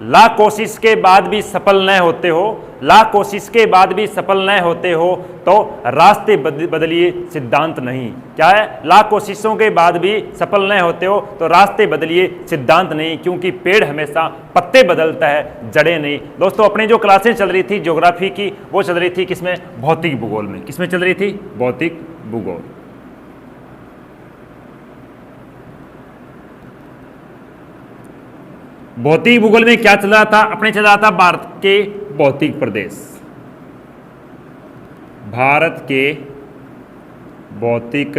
लाख कोशिश के बाद भी सफल न होते हो, लाख कोशिश के बाद भी सफल न होते हो तो रास्ते बदलिए सिद्धांत नहीं। क्या है? लाख कोशिशों के बाद भी सफल न होते हो तो रास्ते बदलिए सिद्धांत नहीं, क्योंकि पेड़ हमेशा पत्ते बदलता है, जड़ें नहीं। दोस्तों अपनी जो क्लासें चल रही थी ज्योग्राफी की, वो चल रही थी किसमें? भौतिक भूगोल में। किसमें चल रही थी? भौतिक भूगोल। भौतिक भूगोल में क्या चल रहा था? अपने चल रहा था भारत के भौतिक प्रदेश, भारत के भौतिक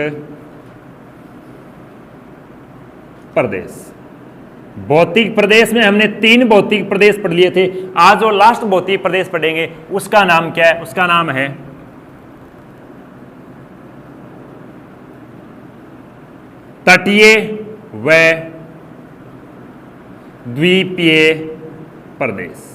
प्रदेश। भौतिक प्रदेश में हमने 3 भौतिक प्रदेश पढ़ लिए थे। आज जो लास्ट भौतिक प्रदेश पढ़ेंगे उसका नाम क्या है? उसका नाम है तटीय व द्वीपीय प्रदेश।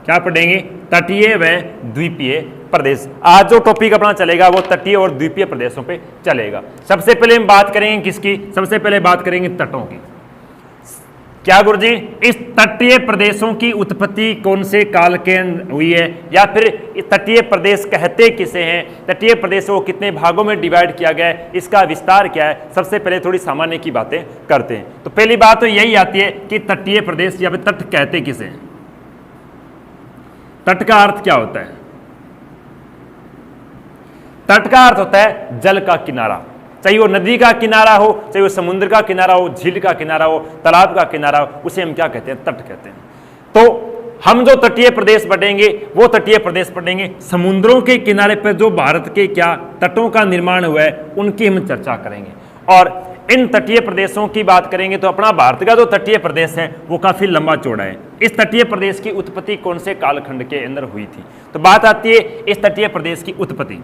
क्या पढ़ेंगे? तटीय व द्वीपीय प्रदेश। आज जो टॉपिक अपना चलेगा वो तटीय और द्वीपीय प्रदेशों पे चलेगा। सबसे पहले हम बात करेंगे किसकी? सबसे पहले बात करेंगे तटों की। क्या गुरुजी? इस तटीय प्रदेशों की उत्पत्ति कौन से काल के हुई है, या फिर तटीय प्रदेश कहते किसे हैं, तटीय प्रदेशों को कितने भागों में डिवाइड किया गया है, इसका विस्तार क्या है? सबसे पहले थोड़ी सामान्य की बातें करते हैं। तो पहली बात तो यही आती है कि तटीय प्रदेश या फिर तट कहते किसे हैं। तट का अर्थ क्या होता है? तट का अर्थ होता है जल का किनारा, चाहे वो नदी का किनारा हो, चाहे वो समुद्र का किनारा हो, झील का किनारा हो, तालाब का किनारा हो, उसे हम क्या कहते हैं? तट कहते हैं। तो हम जो तटीय प्रदेश पढ़ेंगे वो तटीय प्रदेश पढ़ेंगे समुद्रों के किनारे पर जो भारत के क्या तटों का निर्माण हुआ है उनकी हम चर्चा करेंगे। और इन तटीय प्रदेशों की बात करेंगे तो अपना भारत का जो तटीय प्रदेश है वो काफी लंबा चौड़ा है। इस तटीय प्रदेश की उत्पत्ति कौन से कालखंड के अंदर हुई थी? तो बात आती है इस तटीय प्रदेश की उत्पत्ति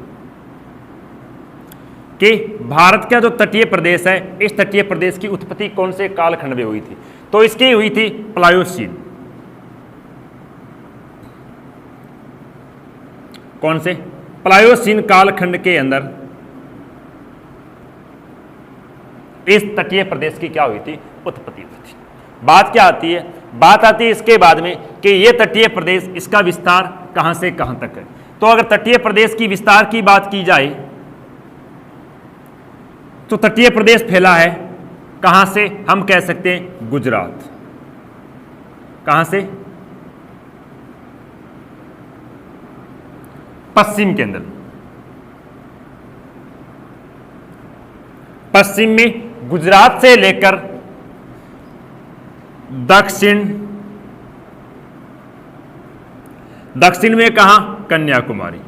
कि भारत का जो तटीय प्रदेश है, इस तटीय प्रदेश की उत्पत्ति कौन से कालखंड में हुई थी? तो इसकी हुई थी प्लायोसीन। कौन से? प्लायोसीन कालखंड के अंदर इस तटीय प्रदेश की क्या हुई थी? उत्पत्ति हुई थी। बात क्या आती है? बात आती है इसके बाद में कि यह तटीय प्रदेश, इसका विस्तार कहां से कहां तक है। तो अगर तटीय प्रदेश की विस्तार की बात की जाए तो तटीय प्रदेश फैला है कहां से? हम कह सकते हैं गुजरात। कहां से? पश्चिम के अंदर। पश्चिम में गुजरात से लेकर दक्षिण में कहां? कन्याकुमारी।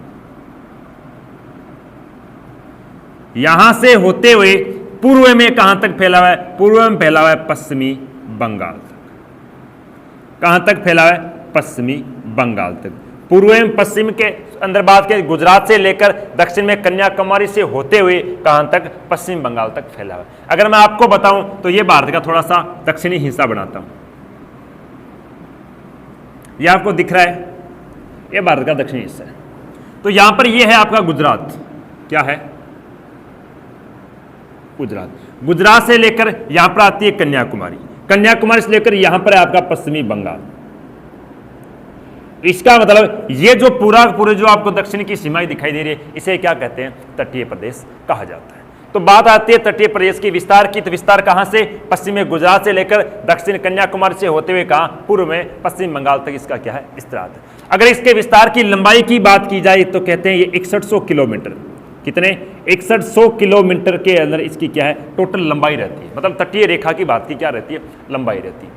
यहां से होते हुए पूर्व में कहां तक फैला हुआ है? पूर्व में फैला हुआ है पश्चिमी बंगाल तक। कहां तक फैला हुआ है? पश्चिमी बंगाल तक। पूर्व में पश्चिम के अंदर बात करें गुजरात से लेकर दक्षिण में कन्याकुमारी से होते हुए कहां तक? पश्चिम बंगाल तक फैला हुआ है। अगर मैं आपको बताऊं तो यह भारत का थोड़ा सा दक्षिणी हिस्सा बनाता हूं। यह आपको दिख रहा है, यह भारत का दक्षिणी हिस्सा है। तो यहां पर यह है आपका गुजरात। क्या है? गुजरात। गुजरात से लेकर यहां पर आती है कन्याकुमारी, कन्याकुमारी से लेकर यहां पर है आपका पश्चिमी बंगाल। इसका मतलब ये जो पूरे जो आपको दक्षिण की सीमाएं दिखाई दे रही है इसे क्या कहते हैं? तटीय प्रदेश कहा जाता है। तो बात आती है तटीय प्रदेश की विस्तार की। तो विस्तार कहां से? पश्चिम में गुजरात से लेकर दक्षिण कन्याकुमारी से होते हुए कहां? पूर्व में पश्चिम बंगाल तक इसका क्या है? विस्तार है। अगर इसके विस्तार की लंबाई की बात की जाए तो कहते हैं ये 6100 किलोमीटर। कितने? 6100 किलोमीटर के अंदर इसकी क्या है? टोटल लंबाई रहती है। मतलब तटीय रेखा की बात की क्या रहती है? लंबाई रहती है।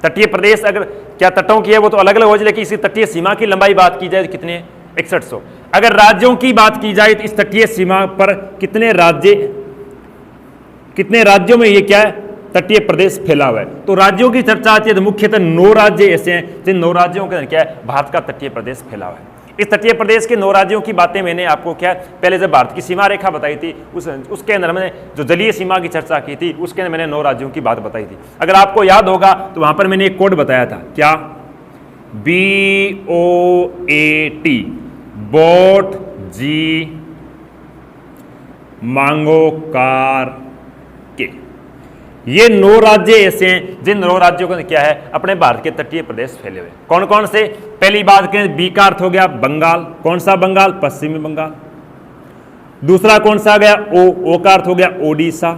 तटीय प्रदेश अगर क्या तटों की है वो तो अलग अलग हो जाए, लेकिन इसकी तटीय सीमा की लंबाई बात की जाए तो कितने? 6100। अगर राज्यों की बात की जाए तो इस तटीय सीमा पर कितने राज्यों में ये क्या है? तटीय प्रदेश फैला हुआ है। तो राज्यों की चर्चा आती है तो मुख्यतः 9 राज्य ऐसे हैं जिन 9 राज्यों के अंदर क्या है? भारत का तटीय प्रदेश फैला हुआ है। इस तटीय प्रदेश के 9 राज्यों की बातें मैंने आपको क्या पहले जब भारत की सीमा रेखा बताई थी उसके अंदर मैंने जो जलीय सीमा की चर्चा की थी उसके अंदर मैंने 9 राज्यों की बात बताई थी। अगर आपको याद होगा तो वहां पर मैंने एक कोड बताया था। क्या? BOAT, बोट, जी, मांगो, कार, के। ये 9 राज्य ऐसे हैं जिन 9 राज्यों को क्या है, अपने भारत के तटीय प्रदेश फैले हुए। कौन कौन से? पहली बात करें, बी का अर्थ हो गया बंगाल। कौन सा बंगाल? पश्चिमी बंगाल। दूसरा कौन सा आ गया? ओ का अर्थ हो गया ओडिशा।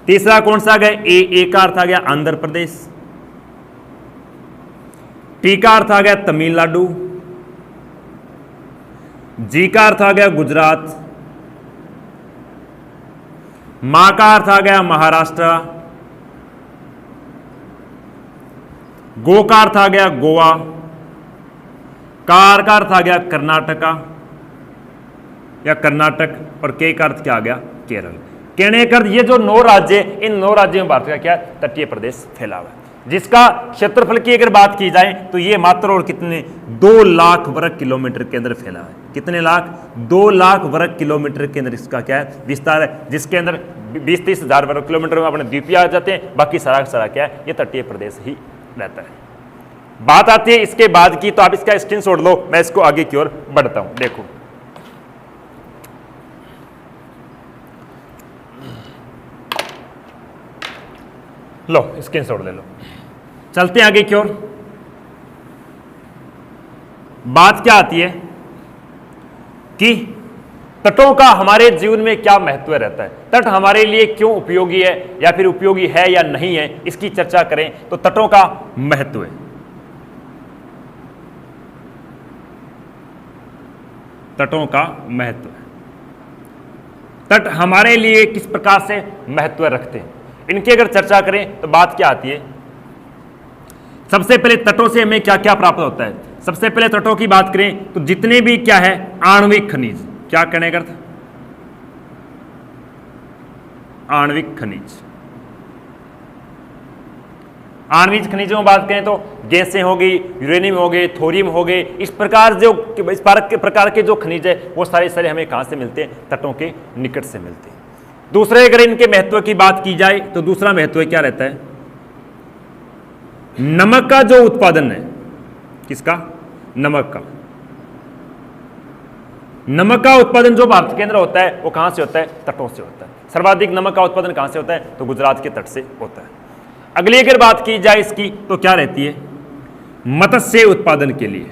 तीसरा कौन सा आ गया? ए का अर्थ आ गया आंध्र प्रदेश। टी का अर्थ आ गया तमिलनाडु। जी का अर्थ आ गया गुजरात। मा का अर्थ आ गया महाराष्ट्र। गो का अर्थ आ गया गोवा। कार का अर्थ आ गया कर्नाटका या कर्नाटक। और के का अर्थ क्या आ गया? केरल। कहने का अर्थ ये जो 9 राज्य, इन 9 राज्यों में भारत का क्या तटीय प्रदेश फैला हुआ है, जिसका क्षेत्रफल की अगर बात की जाए तो ये मात्र और कितने 2 लाख वर्ग किलोमीटर के अंदर फैला है। कितने लाख? 2 लाख वर्ग किलोमीटर के अंदर इसका क्या है विस्तार है, जिसके अंदर 20-30 हजार वर्ग किलोमीटर में अपने द्वीपीय आ जाते हैं, बाकी सारा सारा क्या है ये तटीय प्रदेश ही रहता है। बात आती है इसके बाद की, तो आप इसका स्क्रीनशॉट लो, मैं इसको आगे की ओर बढ़ता हूं। देखो लो स्क्रीनशॉट ले लो, चलते हैं आगे की ओर। बात क्या आती है कि तटों का हमारे जीवन में क्या महत्व रहता है, तट हमारे लिए क्यों उपयोगी है या फिर उपयोगी है या नहीं है, इसकी चर्चा करें तो तटों का महत्व है। तटों का महत्व है। तट हमारे लिए किस प्रकार से महत्व रखते हैं, इनकी अगर चर्चा करें तो बात क्या आती है। सबसे पहले तटों से हमें क्या क्या प्राप्त होता है। सबसे पहले तटों की बात करें तो जितने भी क्या है आणविक खनिज, क्या कहने का अर्थ? आणविक खनिज। आणविक खनिजों में बात करें तो गैसें हो गई, यूरेनियम हो गए, थोरियम हो गए, इस प्रकार के जो खनिज है वो सारे सारे हमें कहां से मिलते हैं? तटों के निकट से मिलते हैं। दूसरे अगर इनके महत्व की बात की जाए तो दूसरा महत्व क्या रहता है? नमक का जो उत्पादन है, किसका? नमक का। नमक का उत्पादन जो भारत के अंदर होता है वो कहां से होता है? तटों से होता है। सर्वाधिक नमक का उत्पादन कहां से होता है? तो गुजरात के तट से होता है। अगली अगर बात की जाए इसकी तो क्या रहती है? मत्स्य उत्पादन के लिए,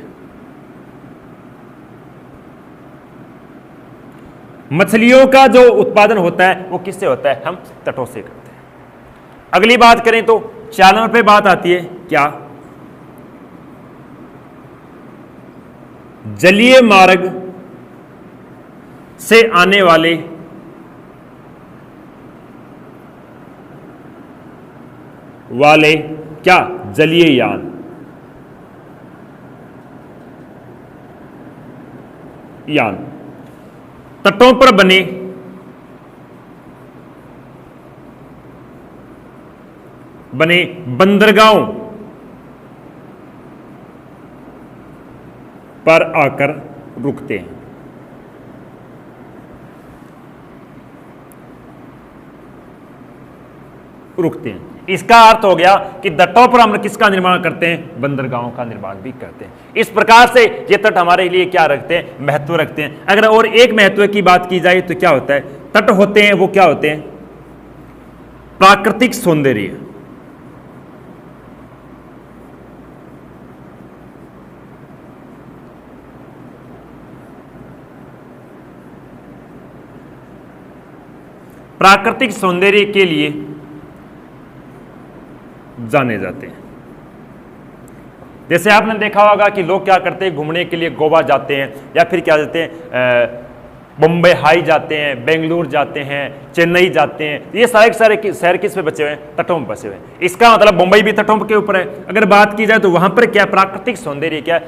मछलियों का जो उत्पादन होता है वो किससे होता है? हम तटों से करते हैं। अगली बात करें तो 4 नंबर पे बात आती है क्या? जलीय मार्ग से आने वाले क्या? जलीय यान। तटों पर बने बंदरगाहों पर आकर रुकते हैं। इसका अर्थ हो गया कि तटों पर हम किसका निर्माण करते हैं? बंदरगाहों का निर्माण भी करते हैं। इस प्रकार से ये तट हमारे लिए क्या रखते हैं? महत्व रखते हैं। अगर और एक महत्व की बात की जाए तो क्या होता है? तट होते हैं वो क्या होते हैं? प्राकृतिक सौंदर्य। प्राकृतिक सौंदर्य के लिए जाने जाते हैं। जैसे आपने देखा होगा कि लोग क्या करते हैं, घूमने के लिए गोवा जाते हैं या फिर क्या जाते हैं बम्बई हाई जाते हैं, बेंगलुरु जाते हैं, चेन्नई जाते हैं। ये सारे शहर किस पे बचे हुए हैं? तटों में बसे हुए हैं। इसका मतलब मुंबई भी तटों के ऊपर है। अगर बात की जाए तो वहां पर क्या प्राकृतिक सौंदर्य क्या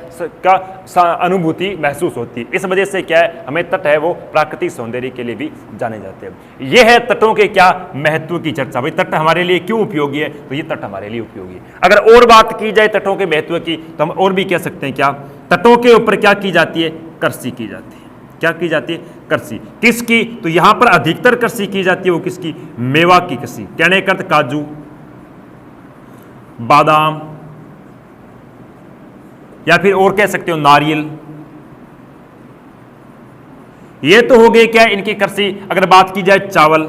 का अनुभूति महसूस होती है। इस वजह से क्या है, हमें तट है वो प्राकृतिक सौंदर्य के लिए भी जाने जाते हैं। ये है तटों के क्या महत्व की चर्चा। भाई तट हमारे लिए क्यों उपयोगी है? तो ये तट हमारे लिए उपयोगी है। अगर और बात की जाए तटों के महत्व की तो हम और भी कह सकते हैं क्या, तटों के ऊपर क्या की जाती है? कृषि की जाती है। क्या की जाती है? कृषि। किसकी? तो यहां पर अधिकतर कृषि की जाती है वो किसकी? मेवा की कृषि। कहने का अर्थ काजू, बादाम या फिर और कह सकते हो नारियल। ये तो हो गए क्या इनकी कृषि। अगर बात की जाए चावल,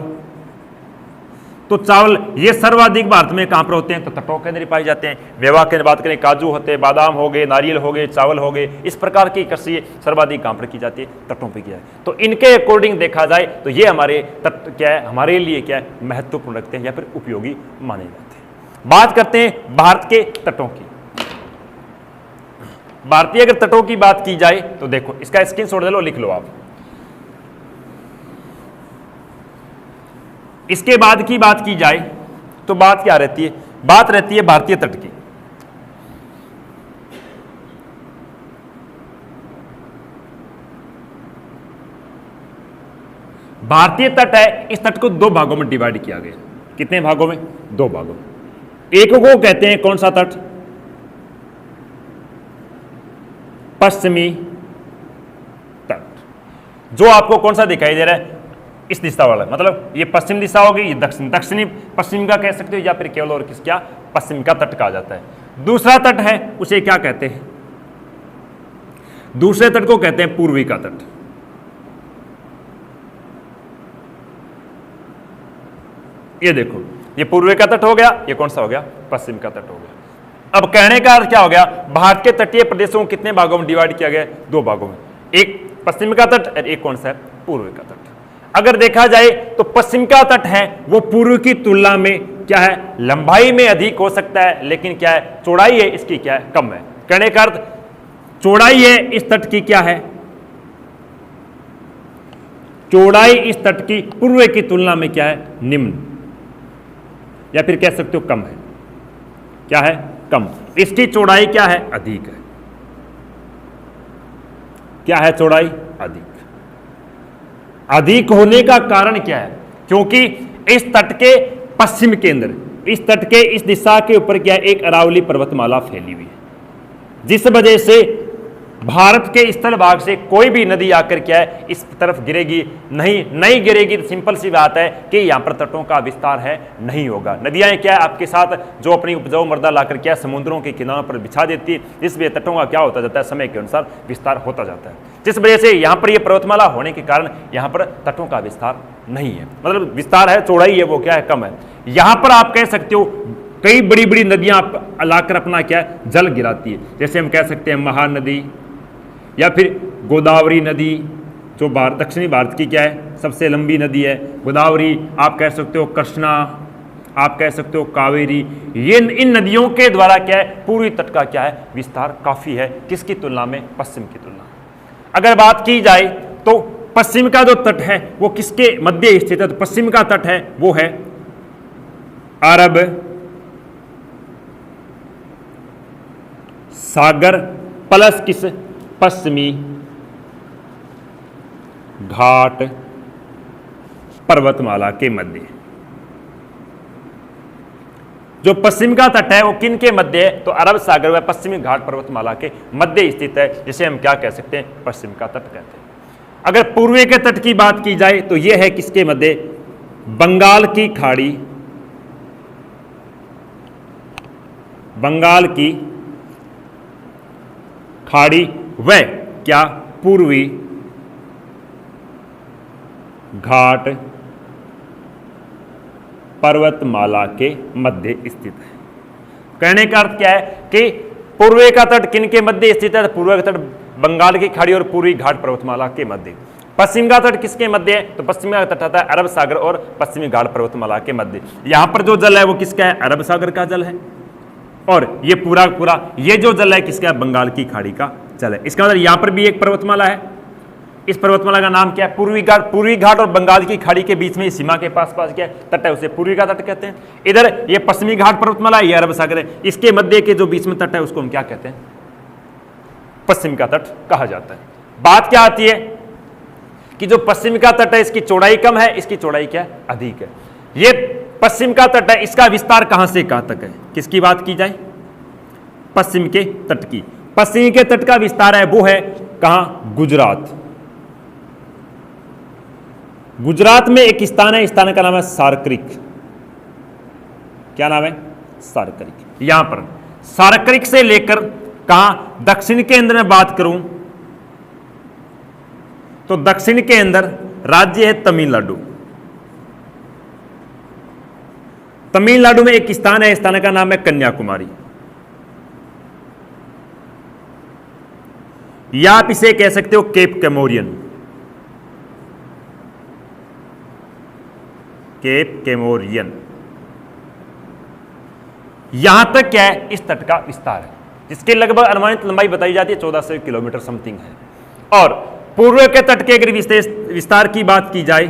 तो चावल ये सर्वाधिक भारत में कहां पर होते हैं, तो तटों के अंदर पाए जाते हैं। मेवा की बात करें, काजू होते हैं, बादाम हो गए, नारियल हो गए, चावल हो गए, इस प्रकार की कृषि सर्वाधिक कहां पर की जाती है, तटों पर की जाती है। तो इनके अकॉर्डिंग देखा जाए तो ये हमारे तट क्या है, हमारे लिए क्या है, महत्वपूर्ण रखते हैं या फिर उपयोगी माने जाते हैं। बात करते हैं भारत के तटों की। भारतीय अगर तटों की बात की जाए तो देखो, इसका स्क्रीनशॉट ले लो, लिख लो आप। इसके बाद की बात की जाए तो बात क्या रहती है, बात रहती है भारतीय तट की। भारतीय तट है, इस तट को दो भागों में डिवाइड किया गया। कितने भागों में, दो भागों में। एक को कहते हैं कौन सा तट, पश्चिमी तट, जो आपको कौन सा दिखाई दे रहा है, इस दिशा वाला, मतलब ये पश्चिम दिशा होगी, ये दक्षिण, दक्षिणी पश्चिम का कह सकते हो, या फिर केवल और किस क्या, पश्चिम का तट कहा जाता है। दूसरा तट है, उसे क्या कहते हैं, दूसरे तट को कहते हैं पूर्वी का तट। ये देखो, ये पूर्वी का तट हो गया, ये कौन सा हो गया, पश्चिम का तट हो गया। अब कहने का अर्थ क्या हो गया, भारत के तटीय प्रदेशों को कितने भागों में डिवाइड किया गया, दो भागों में, एक पश्चिम का तट और एक कौन सा है, पूर्वी का तट। अगर देखा जाए तो पश्चिम का तट है वो पूर्व की तुलना में क्या है, लंबाई में अधिक हो सकता है, लेकिन क्या है, चौड़ाई है इसकी क्या है, कम है। कहने का अर्थ चौड़ाई है इस तट की क्या है, चौड़ाई इस तट की पूर्व की तुलना में क्या है, निम्न, या फिर कह सकते हो कम है। क्या है, कम। इसकी चौड़ाई क्या है, अधिक है। क्या है, चौड़ाई अधिक। अधिक होने का कारण क्या है, क्योंकि इस तट के पश्चिम के अंदर, इस तट के इस दिशा के ऊपर क्या है, एक अरावली पर्वतमाला फैली हुई है, जिस वजह से भारत के स्थल भाग से कोई भी नदी आकर क्या है, इस तरफ गिरेगी नहीं गिरेगी। तो सिंपल सी बात है कि यहां पर तटों का विस्तार है नहीं होगा। नदियां क्या है, आपके साथ जो अपनी उपजाऊ मृदा लाकर क्या समुद्रों के किनारों पर बिछा देती है, जिस वजह तटों का क्या होता जाता है, समय के अनुसार विस्तार होता जाता है। जिस वजह से यहां पर यह पर्वतमाला होने के कारण यहां पर तटों का विस्तार नहीं है, मतलब विस्तार है, चौड़ाई है वो क्या है, कम है। यहां पर आप कह सकते हो कई बड़ी बड़ी नदियां लाकर अपना क्या है, जल गिराती है। जैसे हम कह सकते हैं महानदी, या फिर गोदावरी नदी, जो दक्षिणी भारत की क्या है, सबसे लंबी नदी है गोदावरी। आप कह सकते हो कृष्णा, आप कह सकते हो कावेरी। ये इन नदियों के द्वारा क्या है, पूर्वी तट का क्या है, विस्तार काफी है, किसकी तुलना में, पश्चिम की तुलना में। अगर बात की जाए तो पश्चिम का जो तट है वो किसके मध्य स्थित है, तो पश्चिम का तट है वो है अरब सागर प्लस किस, पश्चिमी घाट पर्वतमाला के मध्य। जो पश्चिम का तट है वो किन के मध्य है, तो अरब सागर व पश्चिमी घाट पर्वतमाला के मध्य स्थित है, जिसे हम क्या कह सकते हैं, पश्चिम का तट कहते हैं। अगर पूर्वी के तट की बात की जाए तो यह है किसके मध्य, बंगाल की खाड़ी, बंगाल की खाड़ी व क्या, पूर्वी घाट पर्वतमाला के मध्य स्थित है। कहने का अर्थ क्या है कि पूर्वी का तट किन के मध्य स्थित है, पूर्वी का तट बंगाल की खाड़ी और पूर्वी घाट पर्वतमाला के मध्य। पश्चिम का तट किसके मध्य है, तो पश्चिमी का तट आता है अरब सागर और पश्चिमी घाट पर्वतमाला के मध्य। यहां पर जो जल है वो किसका है, अरब सागर का जल है, और ये पूरा ये जो जल है किसका है, बंगाल की खाड़ी का जल है। इसका मतलब यहां पर भी एक पर्वतमाला है, इस पर्वतमाला का नाम क्या है, पूर्वी घाट। पूर्वी घाट और बंगाल की खाड़ी के बीच में सीमा के पास क्या तट है, उसे पूर्वी का तट कहते हैं। इधर ये पश्चिमी घाट पर्वतमाला, ये अरब सागर है, इसके मध्य के जो बीच में तट है उसको हम क्या कहते हैं, पश्चिम का तट कहा जाता है। बात क्या आती है कि जो पश्चिम का तट है इसकी चौड़ाई कम है, इसकी चौड़ाई क्या है, अधिक है। ये पश्चिम का तट है, इसका विस्तार कहां से कहां तक है, किसकी बात की जाए, पश्चिम के तट की। पश्चिम के तट का विस्तार है वो है कहां, गुजरात। गुजरात में एक स्थान है, स्थान का नाम है सारक्रिक। क्या नाम है, सारक्रिक। यहां पर सारक्रिक से लेकर कहां, दक्षिण के अंदर में बात करूं तो दक्षिण के अंदर राज्य है तमिलनाडु। तमिलनाडु में एक स्थान है, स्थान का नाम है कन्याकुमारी, या आप इसे कह सकते हो केप कैमोरियन। केप कैमोरियन, यहां तक क्या है, इस तट का विस्तार है, जिसके लगभग अनुमानित लंबाई बताई जाती है 1400 किलोमीटर समथिंग है। और पूर्व के तट के अगर विस्तार की बात की जाए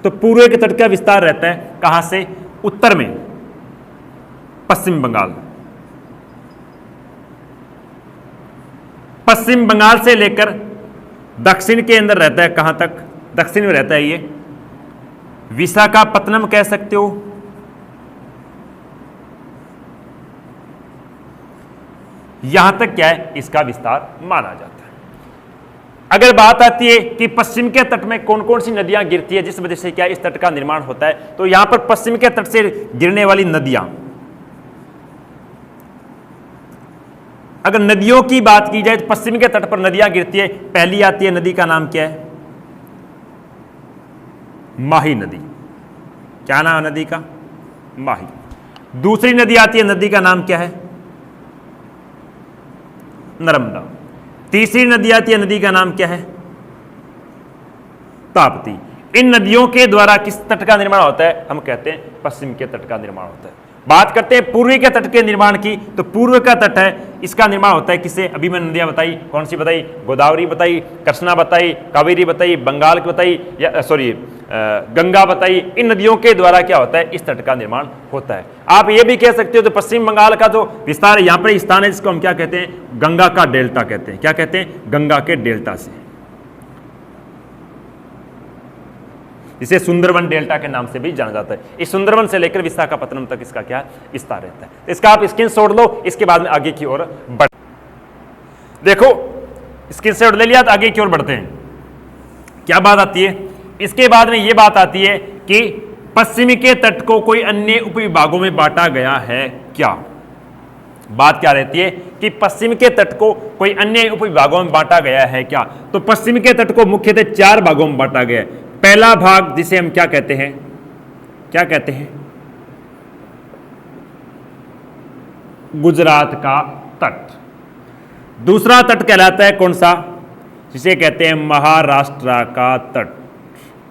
तो पूर्व के तट का विस्तार रहता है कहां से, उत्तर में पश्चिम बंगाल, पश्चिम बंगाल से लेकर दक्षिण के अंदर रहता है कहां तक, दक्षिण में रहता है ये विशाखापत्तनम कह सकते हो, यहां तक क्या है, इसका विस्तार माना जाता है। अगर बात आती है कि पश्चिम के तट में कौन कौन सी नदियां गिरती है जिस वजह से क्या इस तट का निर्माण होता है, तो यहां पर पश्चिम के तट से गिरने वाली नदियां, अगर नदियों की बात की जाए तो पश्चिम के तट पर नदियां गिरती है। पहली आती है नदी का नाम क्या है, माही नदी। क्या नाम है नदी का, माही। दूसरी नदी आती है, नदी का नाम क्या है, नर्मदा। तीसरी नदी आती है, नदी का नाम क्या है, ताप्ती। इन नदियों के द्वारा किस तट का निर्माण होता है, हम कहते हैं पश्चिम के तट का निर्माण होता है। बात करते हैं पूर्वी के तट के निर्माण की, तो पूर्व का तट है, इसका निर्माण होता है किससे, अभी मैंने नदियां बताई, कौन सी बताई, गोदावरी बताई, कृष्णा बताई, कावेरी बताई, बंगाल की बताई, या सॉरी गंगा बताई। इन नदियों के द्वारा क्या होता है, इस तट का निर्माण होता है। आप ये भी कह सकते हो तो पश्चिम बंगाल का जो विस्तार है, यहां पर स्थान है जिसको हम क्या कहते हैं, गंगा का डेल्टा कहते हैं। क्या कहते हैं, गंगा के डेल्टा से, इसे सुंदरवन डेल्टा के नाम से भी जाना जाता है। इस सुंदरवन से लेकर विशाखापत्तनम तक इसका क्या विस्तार रहता है। इसका आप स्क्रीनशॉट लो, इसके बाद में आगे की ओर बढ़, देखो स्क्रीनशॉट ले लिया तो आगे की ओर बढ़ते हैं। क्या बात आती है, इसके बाद में यह बात आती है कि पश्चिमी के तट को कोई अन्य उपविभागों में बांटा गया है क्या। बात क्या रहती है कि पश्चिम के तट को कोई अन्य उपविभागों में बांटा गया है क्या। तो पश्चिम के तट को मुख्यतः 4 भागों में बांटा गया है। पहला भाग जिसे हम क्या कहते हैं, क्या कहते हैं, गुजरात का तट। दूसरा तट कहलाता है कौन सा, जिसे कहते हैं महाराष्ट्र का तट।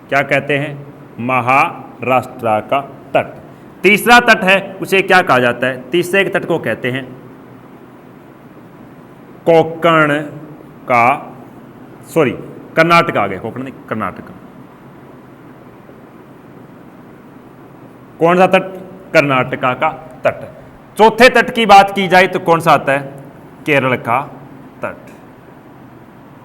क्या कहते हैं, महाराष्ट्र का तट। तीसरा तट है उसे क्या कहा जाता है, तीसरे तट को कहते हैं कोंकण का, सॉरी कर्नाटक आ गया, कोंकण नहीं कर्नाटक। कौन सा तट, कर्नाटका का तट। चौथे तट की बात की जाए तो कौन सा आता है, केरल का तट।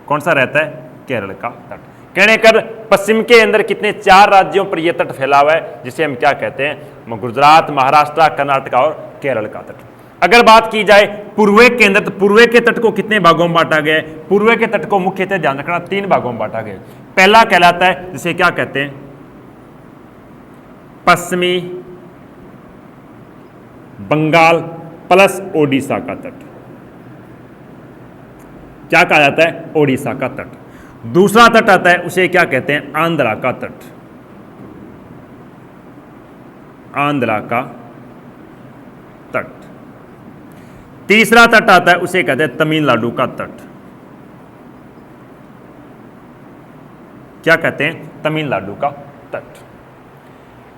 कौन सा रहता है, केरल का तट। कहने कर पश्चिम के अंदर कितने 4 राज्यों पर यह तट फैला हुआ है, जिसे हम क्या कहते हैं, गुजरात, महाराष्ट्र, कर्नाटका और केरल का तट। अगर बात की जाए पूर्व के अंदर, तो पूर्व के तट को कितने भागों में बांटा गया है, पूर्व के तट को मुख्यतः ध्यान रखना 3 भागों में बांटा गया। पहला कहलाता है जिसे क्या कहते हैं, पश्चिमी बंगाल प्लस ओडिशा का तट। क्या कहा जाता है, ओडिशा का तट। दूसरा तट आता है उसे क्या कहते हैं, आंध्रा का तट। आंध्रा का तट। तीसरा तट आता है उसे कहते हैं तमिलनाडु का तट। क्या कहते हैं, तमिलनाडु का तट।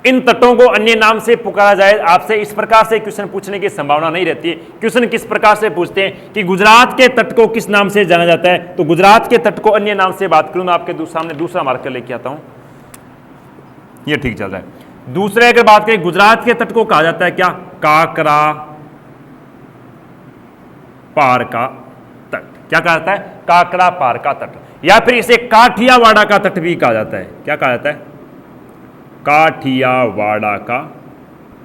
इन तटों को अन्य नाम से पुकारा जाए, आपसे इस प्रकार से क्वेश्चन पूछने की संभावना नहीं रहती है। क्वेश्चन किस प्रकार से पूछते हैं कि गुजरात के तट को किस नाम से जाना जाता है, तो गुजरात के तट को अन्य नाम से बात करूं, मैं आपके सामने दूसरा मार्कर लेके आता हूं, ये ठीक चल रहा है। दूसरे अगर बात करें, गुजरात के तट को कहा जाता है क्या, काकरा पार का तट। क्या कहा जाता है, काकरा पार का तट, या फिर इसे काठियावाड़ा का तट भी कहा जाता है। क्या कहा जाता है, काठियावाड़ा का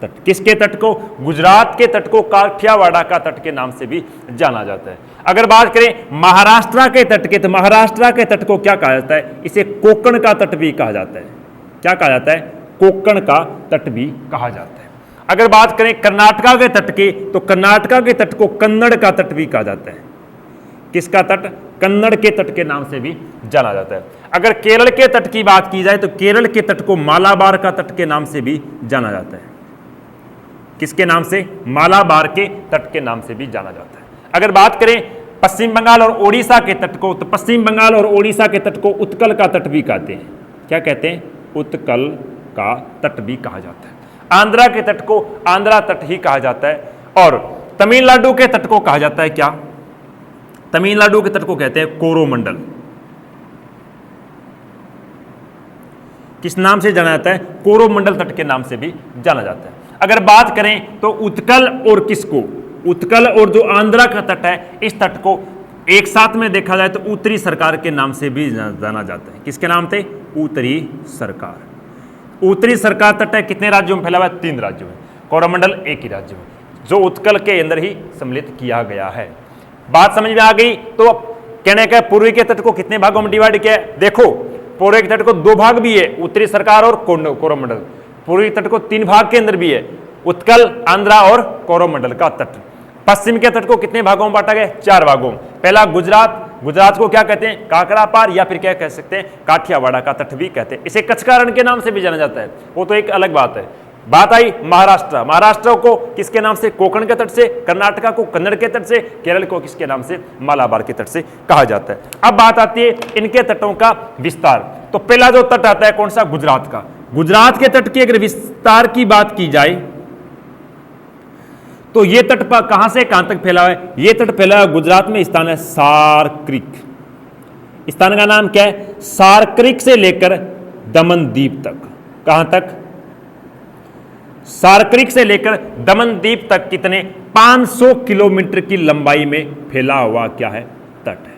तट। किसके तट को, गुजरात के तट को काठियावाड़ा का तट के नाम से भी जाना जाता है। अगर बात करें महाराष्ट्र के तट के, तो महाराष्ट्र के तट को क्या कहा जाता है, इसे कोंकण का तट भी कहा जाता है। क्या कहा जाता है, कोंकण का तट भी कहा जाता है। अगर बात करें कर्नाटका के तट की, तो कर्नाटका के तट को कन्नड़ का तट भी कहा जाता है। किसका तट? कन्नड़ के तट के नाम से भी जाना जाता है। अगर केरल के तट की बात की जाए तो केरल के तट को मालाबार का तट के नाम से भी जाना जाता है। किसके नाम से? मालाबार के तट के नाम से भी जाना जाता है। अगर बात करें पश्चिम बंगाल और ओडिशा के तट को, तो पश्चिम बंगाल और ओडिशा के तट को उत्कल का तट भी कहते हैं। क्या कहते हैं? उत्कल का तट भी कहा जाता है। आंध्रा के तट को आंध्रा तट ही कहा जाता है। और तमिलनाडु के तट को कहा जाता है क्या? तमिलनाडु के तट को कहते हैं कोरोमंडल। किस नाम से जाना जाता है? कोरोमंडल तट के नाम से भी जाना जाता है। अगर बात करें तो उत्कल और किसको? उत्कल और जो आंध्रा का तट है, इस तट को एक साथ में देखा जाए तो उत्तरी सरकार के नाम से भी जाना जाता है। किसके नाम से? उत्तरी सरकार। उत्तरी सरकार तट है कितने राज्यों में फैला हुआ है? 3 राज्यों में। कोरोमंडल एक ही राज्य में, जो उत्कल के अंदर ही सम्मिलित किया गया है। बात समझ में आ गई? तो कहने का पूर्वी के तट को कितने भागों में डिवाइड किया है? देखो, पूर्वी के तट को 2 भाग भी है, उत्तरी सरकार और कोरोमंडल। पूर्वी तट को 3 भाग के अंदर भी है, उत्कल, आंध्रा और कोरोमंडल का तट। पश्चिम के तट को कितने भागों में बांटा गया? 4 भागों। पहला गुजरात, गुजरात को क्या कहते हैं? काकरा पार, या फिर क्या कह सकते हैं? काठियावाड़ का तट भी कहते हैं। इसे कच्छ का रण के नाम से भी जाना जाता है, वो तो एक अलग बात है। बात आई महाराष्ट्र। महाराष्ट्र को किसके नाम से? कोंकण के तट से। कर्नाटका को कन्नड़ के तट से। केरल को किसके नाम से? मालाबार के तट से कहा जाता है। अब बात आती है इनके तटों का विस्तार। तो पहला जो तट आता है कौन सा? गुजरात का। गुजरात के तट की अगर विस्तार की बात की जाए तो ये तट पर कहां से कहां तक फैला है? ये तट फैला है गुजरात में, स्थान है सार क्रीक। स्थान का नाम क्या है? सार क्रीक से लेकर दमन द्वीप तक। कहां तक? सार क्रीक से लेकर दमन द्वीप तक कितने? 500 किलोमीटर की लंबाई में फैला हुआ क्या है? तट है।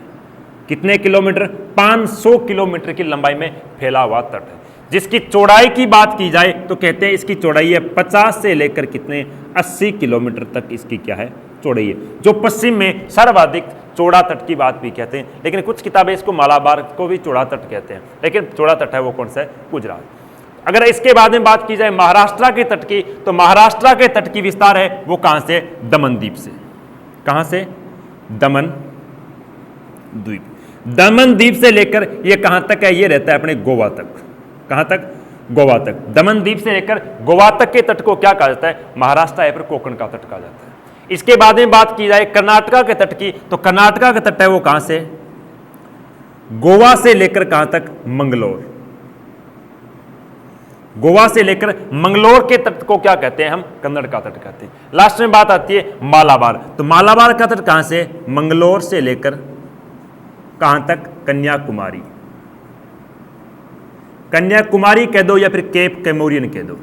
कितने किलोमीटर? 500 किलोमीटर की लंबाई में फैला हुआ तट है। जिसकी चौड़ाई की बात की जाए तो कहते हैं इसकी चौड़ाई है 50 से लेकर कितने? 80 किलोमीटर तक इसकी क्या है? चौड़ाई है। जो पश्चिम में सर्वाधिक चौड़ा तट की बात भी कहते हैं, लेकिन कुछ किताबें इसको मालाबार को भी चौड़ा तट कहते हैं, लेकिन चौड़ा तट है वो कौन सा है? गुजरात। अगर इसके बाद में बात की जाए महाराष्ट्र के तट की, तो महाराष्ट्र के तट की विस्तार है वो कहां से? दमन द्वीप से। कहां से? दमन द्वीप। दमन द्वीप से लेकर ये कहां तक है? ये रहता है अपने गोवा तक। कहां तक? गोवा तक। दमन द्वीप से लेकर गोवा तक के तट को क्या कहा जाता है? महाराष्ट्र या फिर कोंकण का तट कहा जाता है। इसके बाद में बात की जाए कर्नाटका के तट की, तो कर्नाटका का तट है वो कहां से? गोवा से लेकर कहां तक? मंगलोर। गोवा से लेकर मंगलोर के तट को क्या कहते हैं हम? कन्नड़ का तट कहते हैं। लास्ट में बात आती है मालाबार। तो मालाबार का तट कहां से? मंगलोर से लेकर कहां तक? कन्याकुमारी। कन्याकुमारी कह दो या फिर केप कैमोरियन कह दो,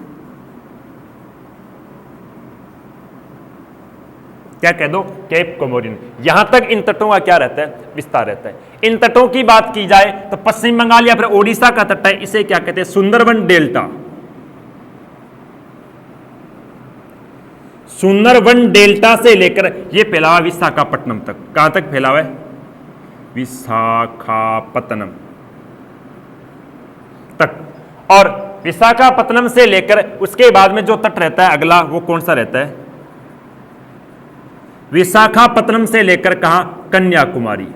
क्या कह दो? केप कैमोरियन। यहां तक इन तटों का क्या रहता है? विस्तार रहता है। इन तटों की बात की जाए तो पश्चिम बंगाल या फिर ओडिशा का तट है, इसे क्या कहते हैं? सुंदरवन डेल्टा। सुंदरवन डेल्टा से लेकर यह फैला हुआ विशाखापट्टनम तक। कहां तक फैला हुआ है? विशाखापट्टनम तक। और विशाखापट्टनम से लेकर उसके बाद में जो तट रहता है अगला, वो कौन सा रहता है? विशाखापट्टनम से लेकर कहां? कन्याकुमारी।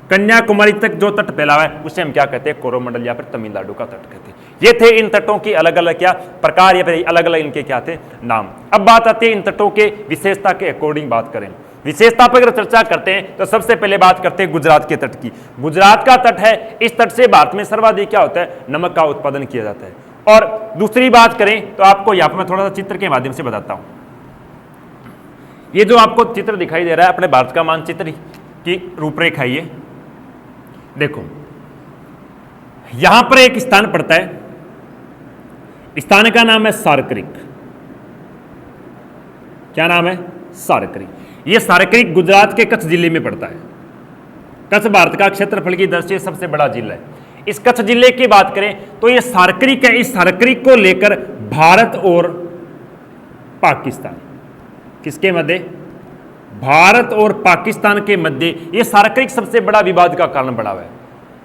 कन्याकुमारी तक जो तट फैला हुआ है उसे हम क्या कहते हैं? कोरोमंडल या फिर तमिलनाडु का तट कहते हैं। ये थे इन तटों की अलग अलग क्या प्रकार या फिर अलग अलग इनके क्या थे? नाम। अब बात आती है इन तटों के विशेषता के अकॉर्डिंग बात करें। विशेषता पर अगर चर्चा करते हैं तो सबसे पहले बात करते हैं गुजरात के तट की। गुजरात का तट है, इस तट से भारत में सर्वाधिक क्या होता है? नमक का उत्पादन किया जाता है। और दूसरी बात करें तो आपको यहां पर मैं थोड़ा सा चित्र के माध्यम से बताता हूं। ये जो आपको चित्र दिखाई दे रहा है अपने भारत का मानचित्र की रूपरेखा, ये देखो यहां पर एक स्थान पड़ता है, स्थान का नाम है सार क्रीक। क्या नाम है? सार क्रीक। यह सार क्रीक गुजरात के कच्छ जिले में पड़ता है। कच्छ भारत का क्षेत्रफल की दृष्टि से सबसे बड़ा जिला है। इस कच्छ जिले की बात करें तो यह सार क्रीक है। इस सार क्रीक को लेकर भारत और पाकिस्तान, किसके मध्य? भारत और पाकिस्तान के मध्य यह सार क्रीक सबसे बड़ा विवाद का कारण बना हुआ है।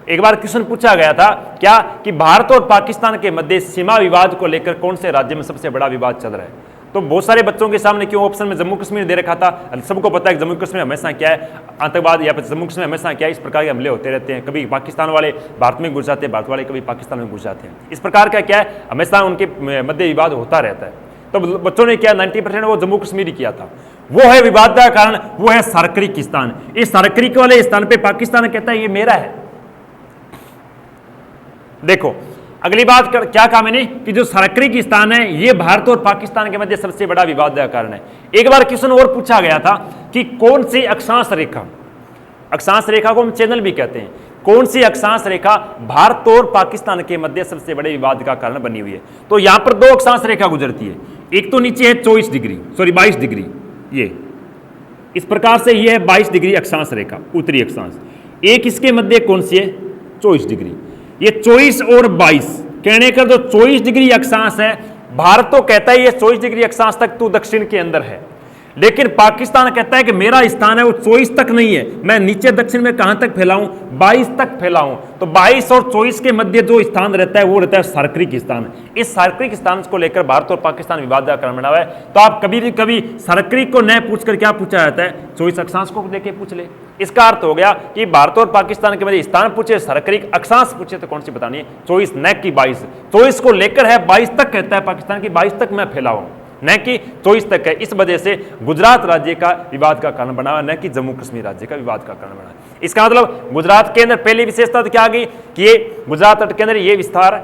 एक बार क्वेश्चन पूछा गया था क्या कि भारत और पाकिस्तान के मध्य सीमा विवाद को लेकर कौन से राज्य में सबसे बड़ा विवाद चल रहा है? तो बहुत सारे बच्चों के सामने क्यों ऑप्शन में जम्मू कश्मीर दे रखा था? सबको पता है कि जम्मू कश्मीर हमेशा क्या है, आतंकवाद, या फिर जम्मू कश्मीर हमेशा क्या है, इस प्रकार के हमले होते रहते हैं। कभी पाकिस्तान वाले भारत में घुस जाते हैं, भारत वाले कभी पाकिस्तान में घुस जाते हैं। इस प्रकार का क्या है, हमेशा उनके मध्य विवाद होता रहता है। तो बच्चों ने क्या 90% वो जम्मू कश्मीर ही किया था। वो है विवाद का कारण, वो है सार्करिक स्थान। इस सार्करिक वाले स्थान पे पाकिस्तान कहता है ये मेरा है। देखो अगली बात क्या कहा मैंने कि जो सार्करिक स्थान है ये भारत और पाकिस्तान के मध्य सबसे बड़ा विवाद का कारण है। एक बार क्वेश्चन और पूछा गया था कि कौन सी अक्षांश रेखा, अक्षांश रेखा को हम चैनल भी कहते हैं, कौन सी अक्षांश रेखा भारत और पाकिस्तान के मध्य सबसे बड़े विवाद का कारण बनी हुई है? तो यहां पर दो अक्षांश रेखा गुजरती है। एक तो नीचे है 22 डिग्री, ये इस प्रकार से ये है 22 डिग्री अक्षांश रेखा, उत्तरी अक्षांश। एक इसके मध्य कौन सी है? 24 डिग्री। ये 24 और 22 कहने का जो 24 डिग्री अक्षांश है, भारत तो कहता है ये 24 डिग्री अक्षांश तक तो दक्षिण के अंदर है, लेकिन पाकिस्तान कहता है कि मेरा स्थान है वो 24 तक नहीं है, मैं नीचे दक्षिण में कहां तक फैलाऊं? 22 तक फैलाऊं। तो 22 और 24 के मध्य जो स्थान रहता है वो रहता है सार्करिक स्थान। इस सार्करिक स्थान को लेकर भारत और पाकिस्तान विवाद का कारण बना हुआ है। तो आप कभी भी कभी सार्करिक को न पूछकर क्या पूछा जाता है? 24 अक्षांश को लेकर पूछ ले। इसका अर्थ हो गया कि भारत और पाकिस्तान के मध्य स्थान पूछे, सार्करिक अक्षांश पूछे तो कौन सी बतानी है? 24 न कि 22। 24 को लेकर है, 22 तक कहता है पाकिस्तान की 22 तक मैं फैला हूं, न कि 24 तक है। इस वजह से गुजरात राज्य का विवाद का कारण बना, न कि जम्मू कश्मीर राज्य का विवाद का कारण बना। इसका मतलब गुजरात के अंदर पहली विशेषता तो क्या आ गई कि ये गुजरात तट के अंदर ये विस्तार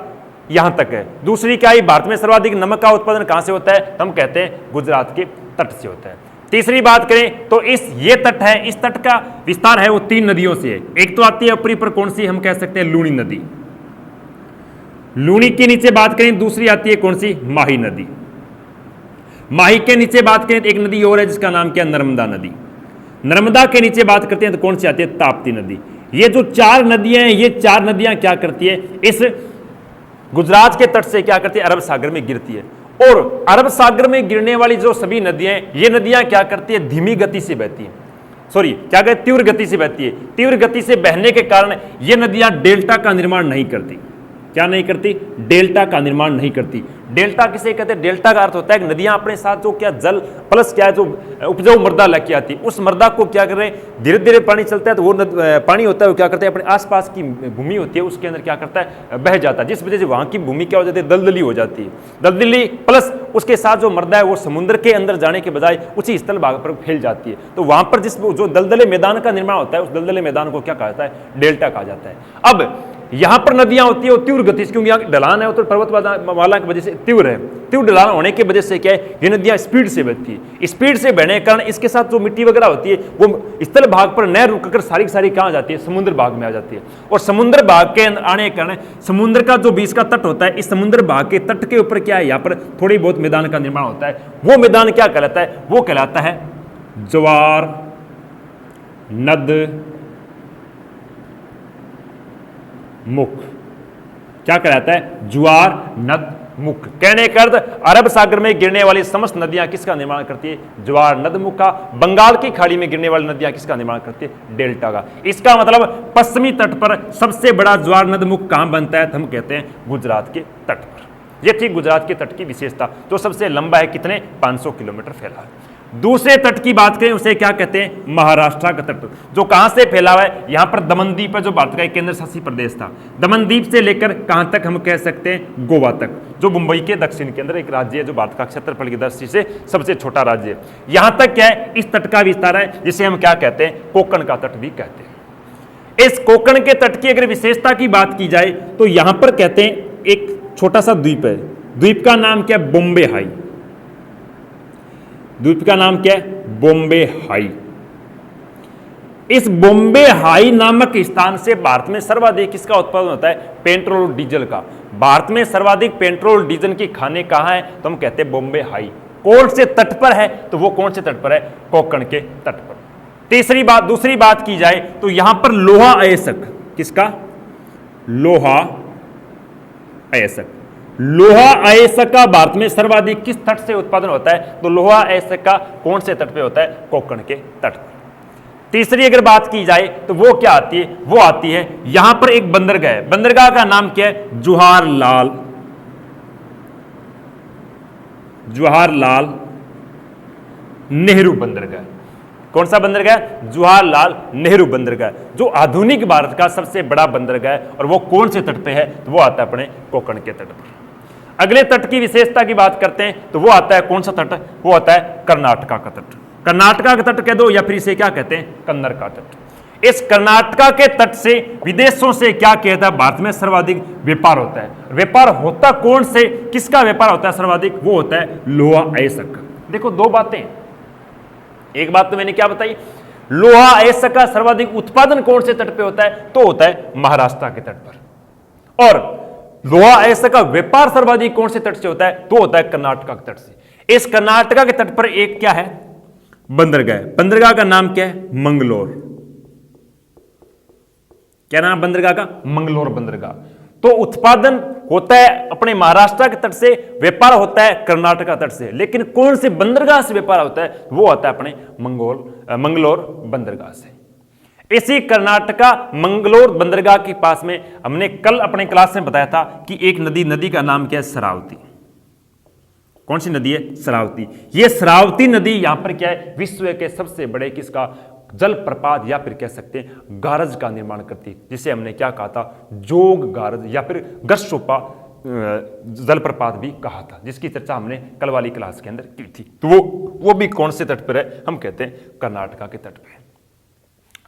यहां तक है। दूसरी क्या है, भारत में सर्वाधिक नमक का उत्पादन कहां से होता है? तो हम कहते हैं गुजरात के तट से होता है। तीसरी बात करें तो ये तट है, इस तट का विस्तार है वो 3 नदियों से है। एक तो आती है ऊपरी पर, कौन सी? हम कह सकते हैं लूणी नदी। लूणी के नीचे बात करें दूसरी आती है कौन सी? माही नदी। माही के नीचे बात करें तो एक नदी और है जिसका नाम क्या? नर्मदा नदी। नर्मदा के नीचे बात करते हैं तो कौन सी आती है? ताप्ती नदी। ये जो 4 नदियां हैं, ये 4 नदियां क्या करती है? इस गुजरात के तट से क्या करती है? अरब सागर में गिरती है। और अरब सागर में गिरने वाली जो सभी नदियां हैं, ये नदियां क्या करती है? धीमी गति से बहती है, क्या कहते? तीव्र गति से बहती है। तीव्र गति से बहने के कारण ये नदियां डेल्टा का निर्माण नहीं करती। क्या नहीं करती? डेल्टा का निर्माण नहीं करती। डेल्टा किसे कहते हैं? डेल्टा का अर्थ होता है कि नदियां अपने साथ जो क्या जल प्लस क्या है जो उपजाऊ मृदा लेके आती है, उस मृदा को क्या कर रहे हैं? धीरे धीरे पानी चलता है तो वो पानी होता है वो क्या करता है? अपने आसपास की भूमि होती है उसके अंदर क्या करता है? बह जाता है, जिस वजह से वहां की भूमि क्या हो जाती है? दलदली हो जाती है। दलदली प्लस उसके साथ जो मृदा है वो समुद्र के अंदर जाने के बजाय उसी स्थल भाग पर फैल जाती है। तो वहां पर जिस जो दलदले मैदान का निर्माण होता है, उस दलदले मैदान को क्या कहा जाता है? डेल्टा कहा जाता है। अब यहां पर नदियां होती है वो तीव्र गति से, क्योंकि यहाँ ढलान है उत्तर पर्वतमाला की वजह से तीव्र है, तीव्र ढलान होने की वजह से क्या है? ये नदियां स्पीड से बहती है। स्पीड से बहने के कारण इसके साथ जो मिट्टी वगैरह होती है वो स्थल भाग पर न रुककर सारी सारी कहां जाती है? समुद्र भाग में आ जाती है। और समुद्र भाग के आने के कारण समुद्र का जो बीच का तट होता है, इस समुद्र भाग के तट के ऊपर क्या है? यहाँ पर थोड़ी बहुत मैदान का निर्माण होता है। वो मैदान क्या कहलाता है? वो कहलाता है ज्वार नद मुख। क्या कहलाता है? ज्वार नद मुख। कहने का अर्थ अरब सागर में गिरने वाली समस्त नदियां किसका निर्माण करती है? ज्वार नद मुख का। बंगाल की खाड़ी में गिरने वाली नदियां किसका निर्माण करती है? डेल्टा का। इसका मतलब पश्चिमी तट पर सबसे बड़ा ज्वार नद मुख कहां बनता है? तो हम कहते हैं गुजरात के तट पर। यह थी गुजरात के तट की विशेषता, जो सबसे लंबा है, कितने? 500 किलोमीटर फैला है। दूसरे तट की बात करें उसे क्या कहते हैं? महाराष्ट्र का तट, जो कहां से फैला हुआ है? यहां पर दमनदीप है, जो भारत का एक केंद्र शासित प्रदेश था। दमनदीप से लेकर कहां तक? हम कह सकते हैं गोवा तक, जो मुंबई के दक्षिण के अंदर एक राज्य है, जो भारत का क्षेत्रफल की दृष्टि से सबसे छोटा राज्य है। यहां तक क्या है? इस तट का विस्तार है, जिसे हम क्या कहते हैं? कोंकण का तट भी कहते हैं। इस कोंकण के तट की अगर विशेषता की बात की जाए तो यहां पर कहते हैं एक छोटा सा द्वीप है। द्वीप का नाम क्या है? बॉम्बे हाई। द्वीप का नाम क्या है? बॉम्बे हाई। इस बॉम्बे हाई नामक स्थान से भारत में सर्वाधिक किसका उत्पादन होता है? पेट्रोल और डीजल का। भारत में सर्वाधिक पेट्रोल डीजल की खाने कहां है? तो हम कहते हैं बॉम्बे हाई। कौन से तट पर है? तो वो कौन से तट पर है? कोंकण के तट पर। दूसरी बात की जाए तो यहां पर लोहा अयस्क, किसका? लोहा अयस्क। लोहा अयस्क का भारत में सर्वाधिक किस तट से उत्पादन होता है? तो लोहा अयस्क का कौन से तट पे होता है? कोंकण के तट पर। तीसरी अगर बात की जाए तो वो क्या आती है? वो आती है यहां पर एक बंदरगाह है। बंदरगाह का नाम क्या है? जवाहरलाल जवाहरलाल नेहरू बंदरगाह। कौन सा बंदरगाह? जवाहरलाल नेहरू बंदरगाह, जो आधुनिक भारत का सबसे बड़ा बंदरगाह है। और वो कौन से तट पे है? तो वो आता है अपने कोंकण के तट पर। अगले तट की विशेषता की बात करते हैं तो वो आता है कौन सा तट? वो आता है कर्नाटका का तट। कर्नाटका का तट कह दो या फिर इसे क्या कहते हैं? कन्नड़ का तट। इस कर्नाटका के तट से विदेशों से क्या कहता है? भारत में सर्वाधिक व्यापार होता है। व्यापार होता कौन से, किसका व्यापार होता है सर्वाधिक? वो होता है लोहा अयस्क। देखो दो बातें, एक बात तो मैंने क्या बताई, लोहा अयस्क का सर्वाधिक उत्पादन कौन से तट पे होता है? तो होता है महाराष्ट्र के तट पर। और लोहा अयस्क का व्यापार सर्वाधिक कौन से तट से होता है? तो होता है कर्नाटका के तट से। इस कर्नाटका के तट पर एक क्या है? बंदरगाह। बंदरगाह का नाम क्या है? मंगलोर। क्या नाम बंदरगाह का? मंगलोर बंदरगाह। तो उत्पादन होता है अपने महाराष्ट्र के तट से, व्यापार होता है कर्नाटका तट से। लेकिन कौन से बंदरगाह से व्यापार होता है? वो होता है अपने मंगलोर बंदरगाह से। इसी कर्नाटका मंगलोर बंदरगाह के पास में हमने कल अपने क्लास में बताया था कि एक नदी का नाम क्या है? शरावती। कौन सी नदी है? शरावती। ये शरावती नदी यहां पर क्या है? विश्व के सबसे बड़े किसका जल प्रपात या फिर कह सकते हैं गारज का निर्माण करती है, जिसे हमने क्या कहा था? जोग गारज या फिर गर्शोपा जलप्रपात भी कहा था, जिसकी चर्चा हमने कल वाली क्लास के अंदर की थी। तो वो भी कौन से तट पर है? हम कहते हैं कर्नाटका के तट पे।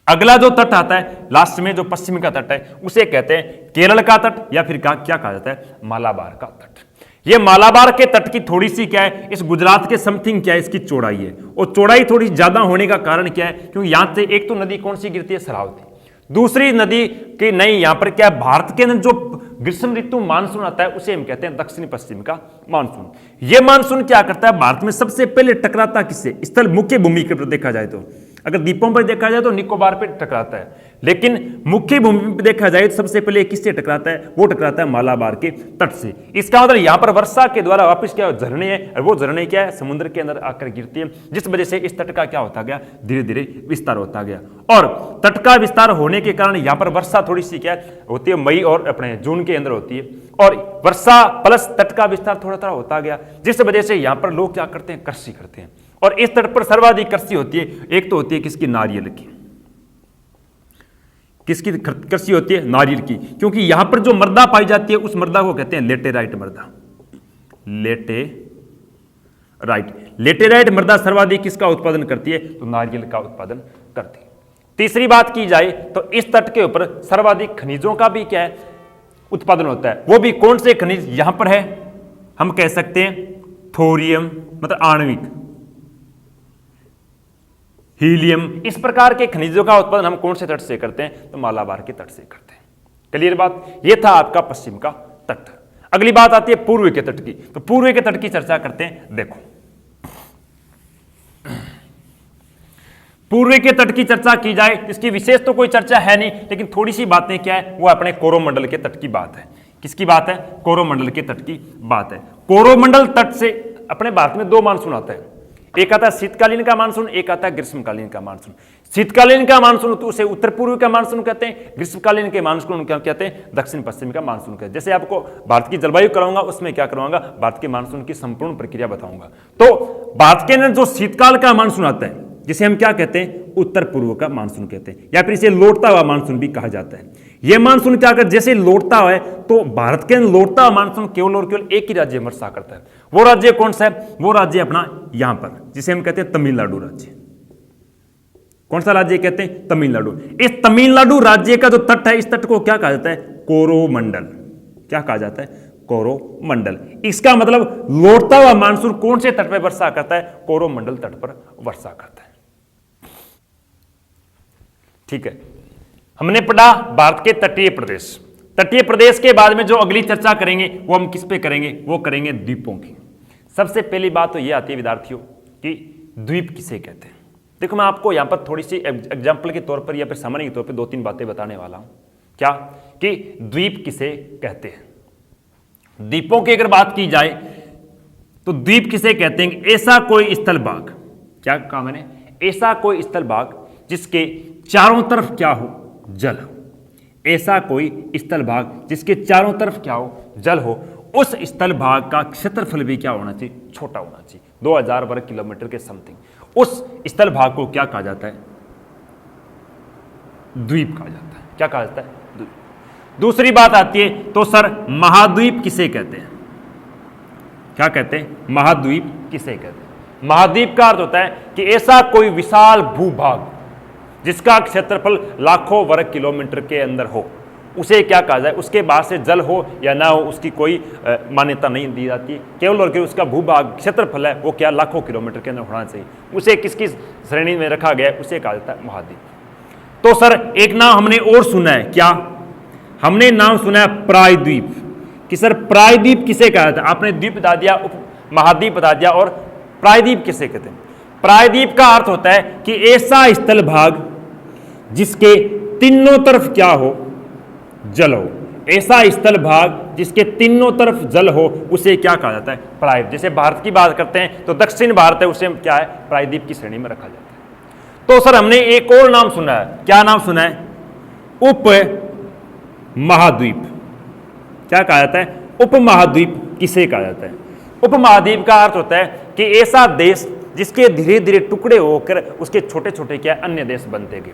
अगला जो तट आता है लास्ट में, जो पश्चिम का तट है, उसे कहते हैं केरल का तट या फिर क्या कहा जाता है? मालाबार का तट। ये मालाबार के तट की थोड़ी सी क्या है? इस गुजरात के समथिंग क्या है? इसकी चौड़ाई है। और चौड़ाई थोड़ी ज्यादा होने का कारण क्या है? क्योंकि यहां से एक तो नदी कौन सी गिरती है? शरावती। दूसरी नदी की नहीं, यहां पर क्या है? भारत के अंदर जो ग्रीष्म ऋतु मानसून आता है उसे हम कहते हैं दक्षिण पश्चिम का मानसून। यह मानसून क्या करता है? भारत में सबसे पहले टकराता किससे? स्थल मुख्य भूमि पर देखा जाए तो, अगर द्वीपों पर देखा जाए तो निकोबार पे टकराता है, लेकिन मुख्य भूमि पर देखा जाए तो सबसे पहले किससे टकराता है? वो टकराता है मालाबार के तट से। इसका मतलब यहां पर वर्षा के द्वारा वापस क्या झरने है, और वो झरने क्या है? समुद्र के अंदर आकर गिरती है, जिस वजह से इस तट का क्या होता गया? धीरे धीरे विस्तार होता गया। और तट का विस्तार होने के कारण यहां पर वर्षा थोड़ी सी क्या होती है? मई और अपने जून के अंदर होती है। और वर्षा प्लस तट का विस्तार थोड़ा थोड़ा होता गया, जिस वजह से यहां पर लोग क्या करते हैं? कृषि करते हैं। और इस तट पर सर्वाधिक कृषि होती है। एक तो होती है किसकी? नारियल की। किसकी कृषि होती है? नारियल की। क्योंकि यहां पर जो मृदा पाई जाती है उस मृदा को कहते हैं लेटेराइट मृदा। लेटेराइट मृदा सर्वाधिक किसका उत्पादन करती है? तो नारियल का उत्पादन करती है। तीसरी बात की जाए तो इस तट के ऊपर सर्वाधिक खनिजों का भी क्या है? उत्पादन होता है। वो भी कौन से खनिज यहां पर है? हम कह सकते हैं थोरियम, मतलब आणविक, हीलियम, इस प्रकार के खनिजों का उत्पादन हम कौन से तट से करते हैं? तो मालाबार के तट से करते हैं। क्लियर बात? यह था आपका पश्चिम का तट। अगली बात आती है पूर्व के तट की। तो पूर्व के तट की चर्चा करते हैं। देखो पूर्व के तट की चर्चा की जाए, इसकी विशेष तो कोई चर्चा है नहीं, लेकिन थोड़ी सी बातें क्या है? वो अपने कोरोमंडल के तट की बात है। किसकी बात है? कोरोमंडल के तट की बात है। कोरोमंडल तट से अपने भारत में दो मानसून आता है। एक आता है शीतकालीन का मानसून, एक आता है ग्रीष्मकालीन का मानसून। शीतकालीन का मानसून तो उसे उत्तर पूर्व का मानसून कहते हैं, ग्रीष्मकालीन के मानसून क्या कहते हैं? दक्षिण पश्चिम का मानसून कहते हैं। जैसे आपको भारत की जलवायु कराऊंगा उसमें क्या कराऊंगा? भारत के मानसून की संपूर्ण प्रक्रिया बताऊंगा। तो भारत के अंदर जो शीतकाल का मानसून आता है, जिसे हम क्या कहते हैं? उत्तर पूर्व का मानसून कहते हैं, या फिर इसे लौटता हुआ मानसून भी कहा जाता है। यह मानसून क्या कर, जैसे लौटता है तो भारत के अंदर लौटता हुआ मानसून केवल और केवल एक ही राज्य में वर्षा करता है। वो राज्य कौन सा है? वो राज्य अपना यहां पर, जिसे हम कहते हैं तमिलनाडु राज्य। कौन सा राज्य कहते हैं? तमिलनाडु। इस तमिलनाडु राज्य का जो तट है, इस तट को क्या कहा जाता है? कोरोमंडल। क्या कहा जाता है? कोरोमंडल। इसका मतलब लौटता हुआ मानसून कौन से तट पर वर्षा करता है? कोरोमंडल तट पर वर्षा करता है। ठीक है, हमने पढ़ा भारत के तटीय प्रदेश। तटीय प्रदेश के बाद में जो अगली चर्चा करेंगे वो हम किस पे करेंगे? वो करेंगे द्वीपों की। सबसे पहली बात तो ये आती है विद्यार्थियों कि द्वीप किसे कहते हैं। देखो मैं आपको यहां पर थोड़ी सी एग्जाम्पल के तौर पर या फिर सामान्य के तौर पर दो तीन बातें बताने वाला हूं। क्या कि द्वीप किसे कहते हैं। द्वीपों की अगर बात की जाए तो द्वीप किसे कहते हैं? ऐसा कोई स्थल भाग, क्या कहा मैंने? ऐसा कोई स्थल भाग जिसके चारों तरफ क्या हो? जल हो। ऐसा कोई स्थल भाग जिसके चारों तरफ क्या हो? जल हो। उस स्थल भाग का क्षेत्रफल भी क्या होना चाहिए? छोटा होना चाहिए, 2000 वर्ग किलोमीटर के समथिंग। उस स्थल भाग को क्या कहा जाता है? द्वीप कहा जाता है। क्या कहा जाता है? द्वीप। दूसरी बात आती है, तो सर महाद्वीप किसे कहते हैं? क्या कहते हैं? महाद्वीप किसे कहते हैं? महाद्वीप का अर्थ होता है कि ऐसा कोई विशाल भूभाग जिसका क्षेत्रफल लाखों वर्ग किलोमीटर के अंदर हो, उसे क्या कहा जाए? उसके बाद से जल हो या ना हो उसकी कोई मान्यता नहीं दी जाती, केवल और केवल उसका भूभाग क्षेत्रफल है वो क्या लाखों किलोमीटर के अंदर होना चाहिए। उसे किसकी श्रेणी में रखा गया है? उसे कहा जाता है महाद्वीप। तो सर एक नाम हमने और सुना है, क्या? हमने नाम सुना है प्रायद्वीप, कि सर प्रायद्वीप किसे कहा जाता है? आपने द्वीप बता दिया, उप महाद्वीप बता दिया, और प्रायद्वीप किसे कहते हैं? प्रायद्वीप का अर्थ होता है कि ऐसा स्थल भाग जिसके तीनों तरफ क्या हो? जल हो। ऐसा स्थल भाग जिसके तीनों तरफ जल हो उसे क्या कहा जाता है? प्रायद्वीप। जैसे भारत की बात करते हैं तो दक्षिण भारत है, उसे क्या है? प्रायद्वीप की श्रेणी में रखा जाता है। तो सर हमने एक और नाम सुना है, क्या नाम सुना है? उप महाद्वीप। क्या कहा जाता है? उप महाद्वीप किसे कहा जाता है? उप महाद्वीप का अर्थ होता है कि ऐसा देश जिसके धीरे धीरे टुकड़े होकर उसके छोटे छोटे क्या अन्य देश बनते गए,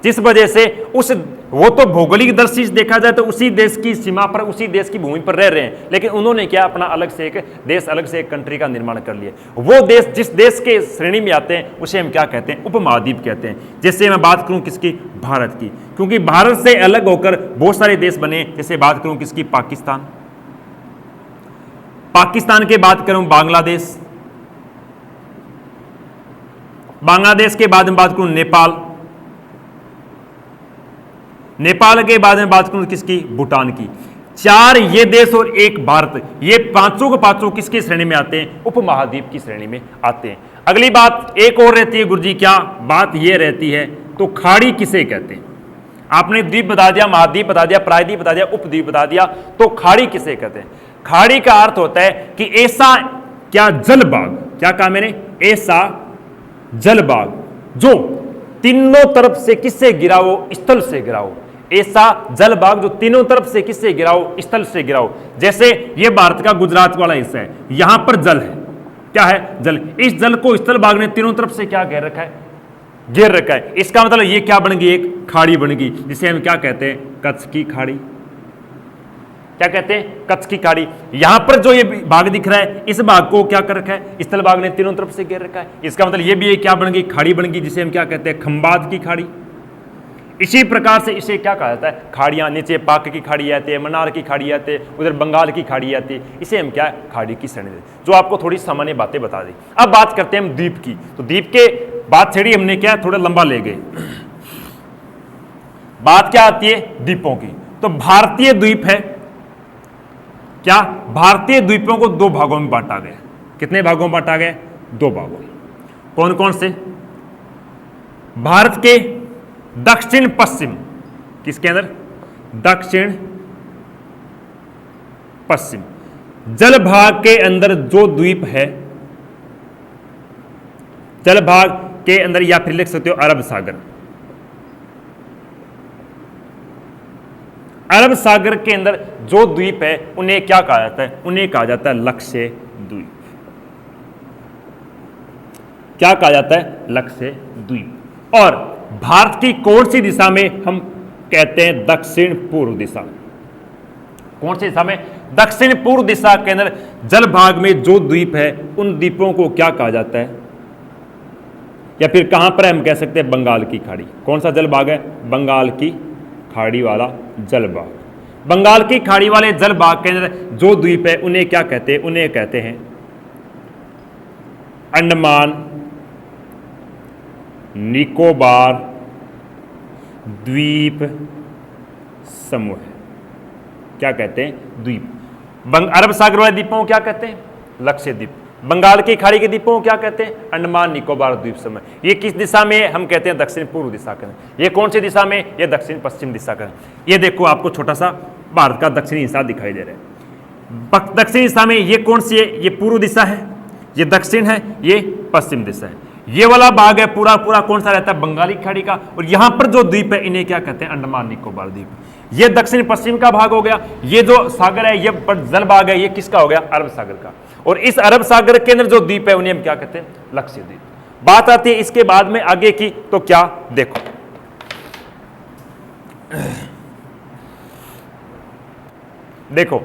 जिस वजह से उस वो तो भौगोलिक दृष्टि से देखा जाए तो उसी देश की सीमा पर, उसी देश की भूमि पर रह रहे हैं, लेकिन उन्होंने क्या अपना अलग से एक देश, अलग से एक कंट्री का निर्माण कर लिया। वो देश जिस देश के श्रेणी में आते हैं उसे हम क्या कहते हैं? उपमहाद्वीप कहते हैं। जैसे मैं बात करूं किसकी? भारत की, क्योंकि भारत से अलग होकर बहुत सारे देश बने। जैसे बात करूं किसकी? पाकिस्तान। पाकिस्तान के बात करूं बांग्लादेश, बांग्लादेश के बाद में बात करूं नेपाल, नेपाल के बाद में बात करूं किसकी? भूटान की। 4 ये देश और 1 भारत, ये पांचों के पांचों किसकी श्रेणी में आते हैं? उपमहाद्वीप की श्रेणी में आते हैं। अगली बात एक और रहती है गुरुजी, क्या बात ये रहती है? तो खाड़ी किसे कहते हैं? आपने द्वीप बता दिया, महाद्वीप बता दिया, प्रायद्वीप बता दिया, उपद्वीप बता दिया, तो खाड़ी किसे कहते हैं? खाड़ी का अर्थ होता है कि ऐसा क्या जलभाग, क्या कहा मैंने? ऐसा जलभाग जो तीनों तरफ से किससे गिरा हो? स्थल से गिरा हो। ऐसा जलभाग जो तीनों तरफ से किससे गिरा हो? स्थल से गिरा हो। जैसे ये भारत का गुजरात वाला हिस्सा है, यहां पर जल है, क्या है? जल। इस जल को स्थल भाग ने तीनों तरफ से क्या घेर रखा है? घेर रखा है। इसका मतलब ये क्या बन गई? एक खाड़ी बन गई, जिसे हम क्या कहते हैं? कच्छ की खाड़ी। क्या कहते हैं? कच्छ की खाड़ी। यहां पर जो ये भाग दिख रहा है, इस भाग को क्या कर रखा है? स्थल भाग ने तीनों तरफ से घेर रखा है। इसका मतलब ये भी है क्या बन गई? खाड़ी बन गई, जिसे हम क्या कहते हैं? खंबात की खाड़ी। इसी प्रकार से इसे क्या कहा जाता है? खाड़ियां। नीचे पाक की खाड़ी आती है, मन्नार की खाड़ी आती है, उधर बंगाल की खाड़ी आती है, इसे हम क्या? खाड़ी की श्रेणी देते, जो आपको थोड़ी सामान्य बातें बता दी। अब बात करते हैं हम द्वीप की। तो द्वीप के बात छेड़ी हमने, क्या थोड़ा लंबा ले गए। बात क्या आती है? द्वीपों की। तो भारतीय द्वीप है क्या? भारतीय द्वीपों को 2 भागों में बांटा गया। कितने भागों में बांटा गया? 2 भागों में। कौन कौन से? भारत के दक्षिण पश्चिम, किसके अंदर? दक्षिण पश्चिम जल भाग के अंदर जो द्वीप है, जल भाग के अंदर, या फिर लिख सकते हो अरब सागर। अरब सागर के अंदर जो द्वीप है उन्हें क्या कहा जाता है? उन्हें कहा जाता है लक्षद्वीप। क्या कहा जाता है? लक्षद्वीप। और भारत की कौन सी दिशा में हम कहते हैं? दक्षिण पूर्व दिशा। कौन सी दिशा में? दक्षिण पूर्व दिशा के अंदर जल भाग में जो द्वीप है उन द्वीपों को क्या कहा जाता है? या फिर कहां पर हम कह सकते हैं? बंगाल की खाड़ी। कौन सा जल भाग है? बंगाल की खाड़ी वाला जल भाग। बंगाल की खाड़ी वाले जल भाग के अंदर जो द्वीप है उन्हें क्या कहते हैं? उन्हें कहते हैं अंडमान निकोबार द्वीप समूह। क्या कहते हैं? द्वीप। अरब सागर वाले द्वीपों को क्या कहते हैं? लक्षद्वीप। बंगाल की खाड़ी के द्वीपों को क्या कहते हैं? अंडमान निकोबार द्वीप समूह। ये किस दिशा में हम कहते हैं? दक्षिण पूर्व दिशा का। ये कौन सी दिशा में? ये दक्षिण पश्चिम दिशा का। ये देखो आपको छोटा सा भारत का दक्षिणी हिस्सा दिखाई दे रहा है। दक्षिणी दिशा में ये कौन सी है? ये पूर्व दिशा है, ये दक्षिण है, ये पश्चिम दिशा है। ये वाला भाग है पूरा पूरा कौन सा रहता है? बंगाली खाड़ी का। और यहां पर जो द्वीप है इन्हें क्या कहते हैं? अंडमान निकोबार द्वीप। ये दक्षिण पश्चिम का भाग हो गया, ये जो सागर है ये जल भाग है, ये किसका हो गया? अरब सागर का। और इस अरब सागर के अंदर जो द्वीप है उन्हें हम क्या कहते हैं? लक्षद्वीप। बात आती है इसके बाद में आगे की, तो क्या देखो, देखो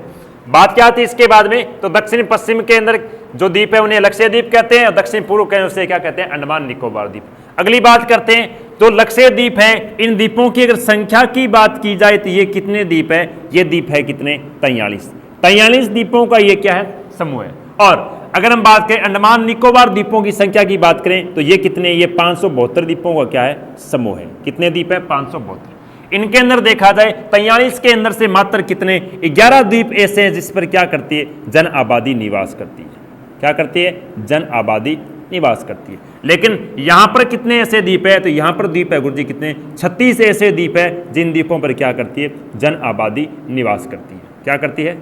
बात क्या आती है इसके बाद में, तो दक्षिण पश्चिम के अंदर जो द्वीप है उन्हें लक्षद्वीप कहते हैं, और दक्षिण पूर्व के उसे क्या कहते हैं? अंडमान निकोबार द्वीप। अगली बात करते हैं, तो लक्षद्वीप है, इन द्वीपों की अगर संख्या की बात की जाए तो ये कितने द्वीप है? ये द्वीप है कितने? 43 द्वीपों का ये क्या है? समूह है। और अगर हम बात करें अंडमान निकोबार द्वीपों की संख्या की बात करें तो ये कितने? ये 572 द्वीपों का क्या है? समूह है। कितने द्वीप है? 572। इनके अंदर देखा जाए 43 के अंदर से मात्र कितने? 11 द्वीप ऐसे हैं जिस पर क्या करती है? जन आबादी निवास करती है। क्या करती है? जन आबादी निवास करती है। लेकिन यहां पर कितने ऐसे द्वीप है? तो यहां पर द्वीप है गुरुजी कितने? 36 ऐसे द्वीप है जिन द्वीपों पर क्या करती है? जन आबादी निवास करती है। क्या करती है?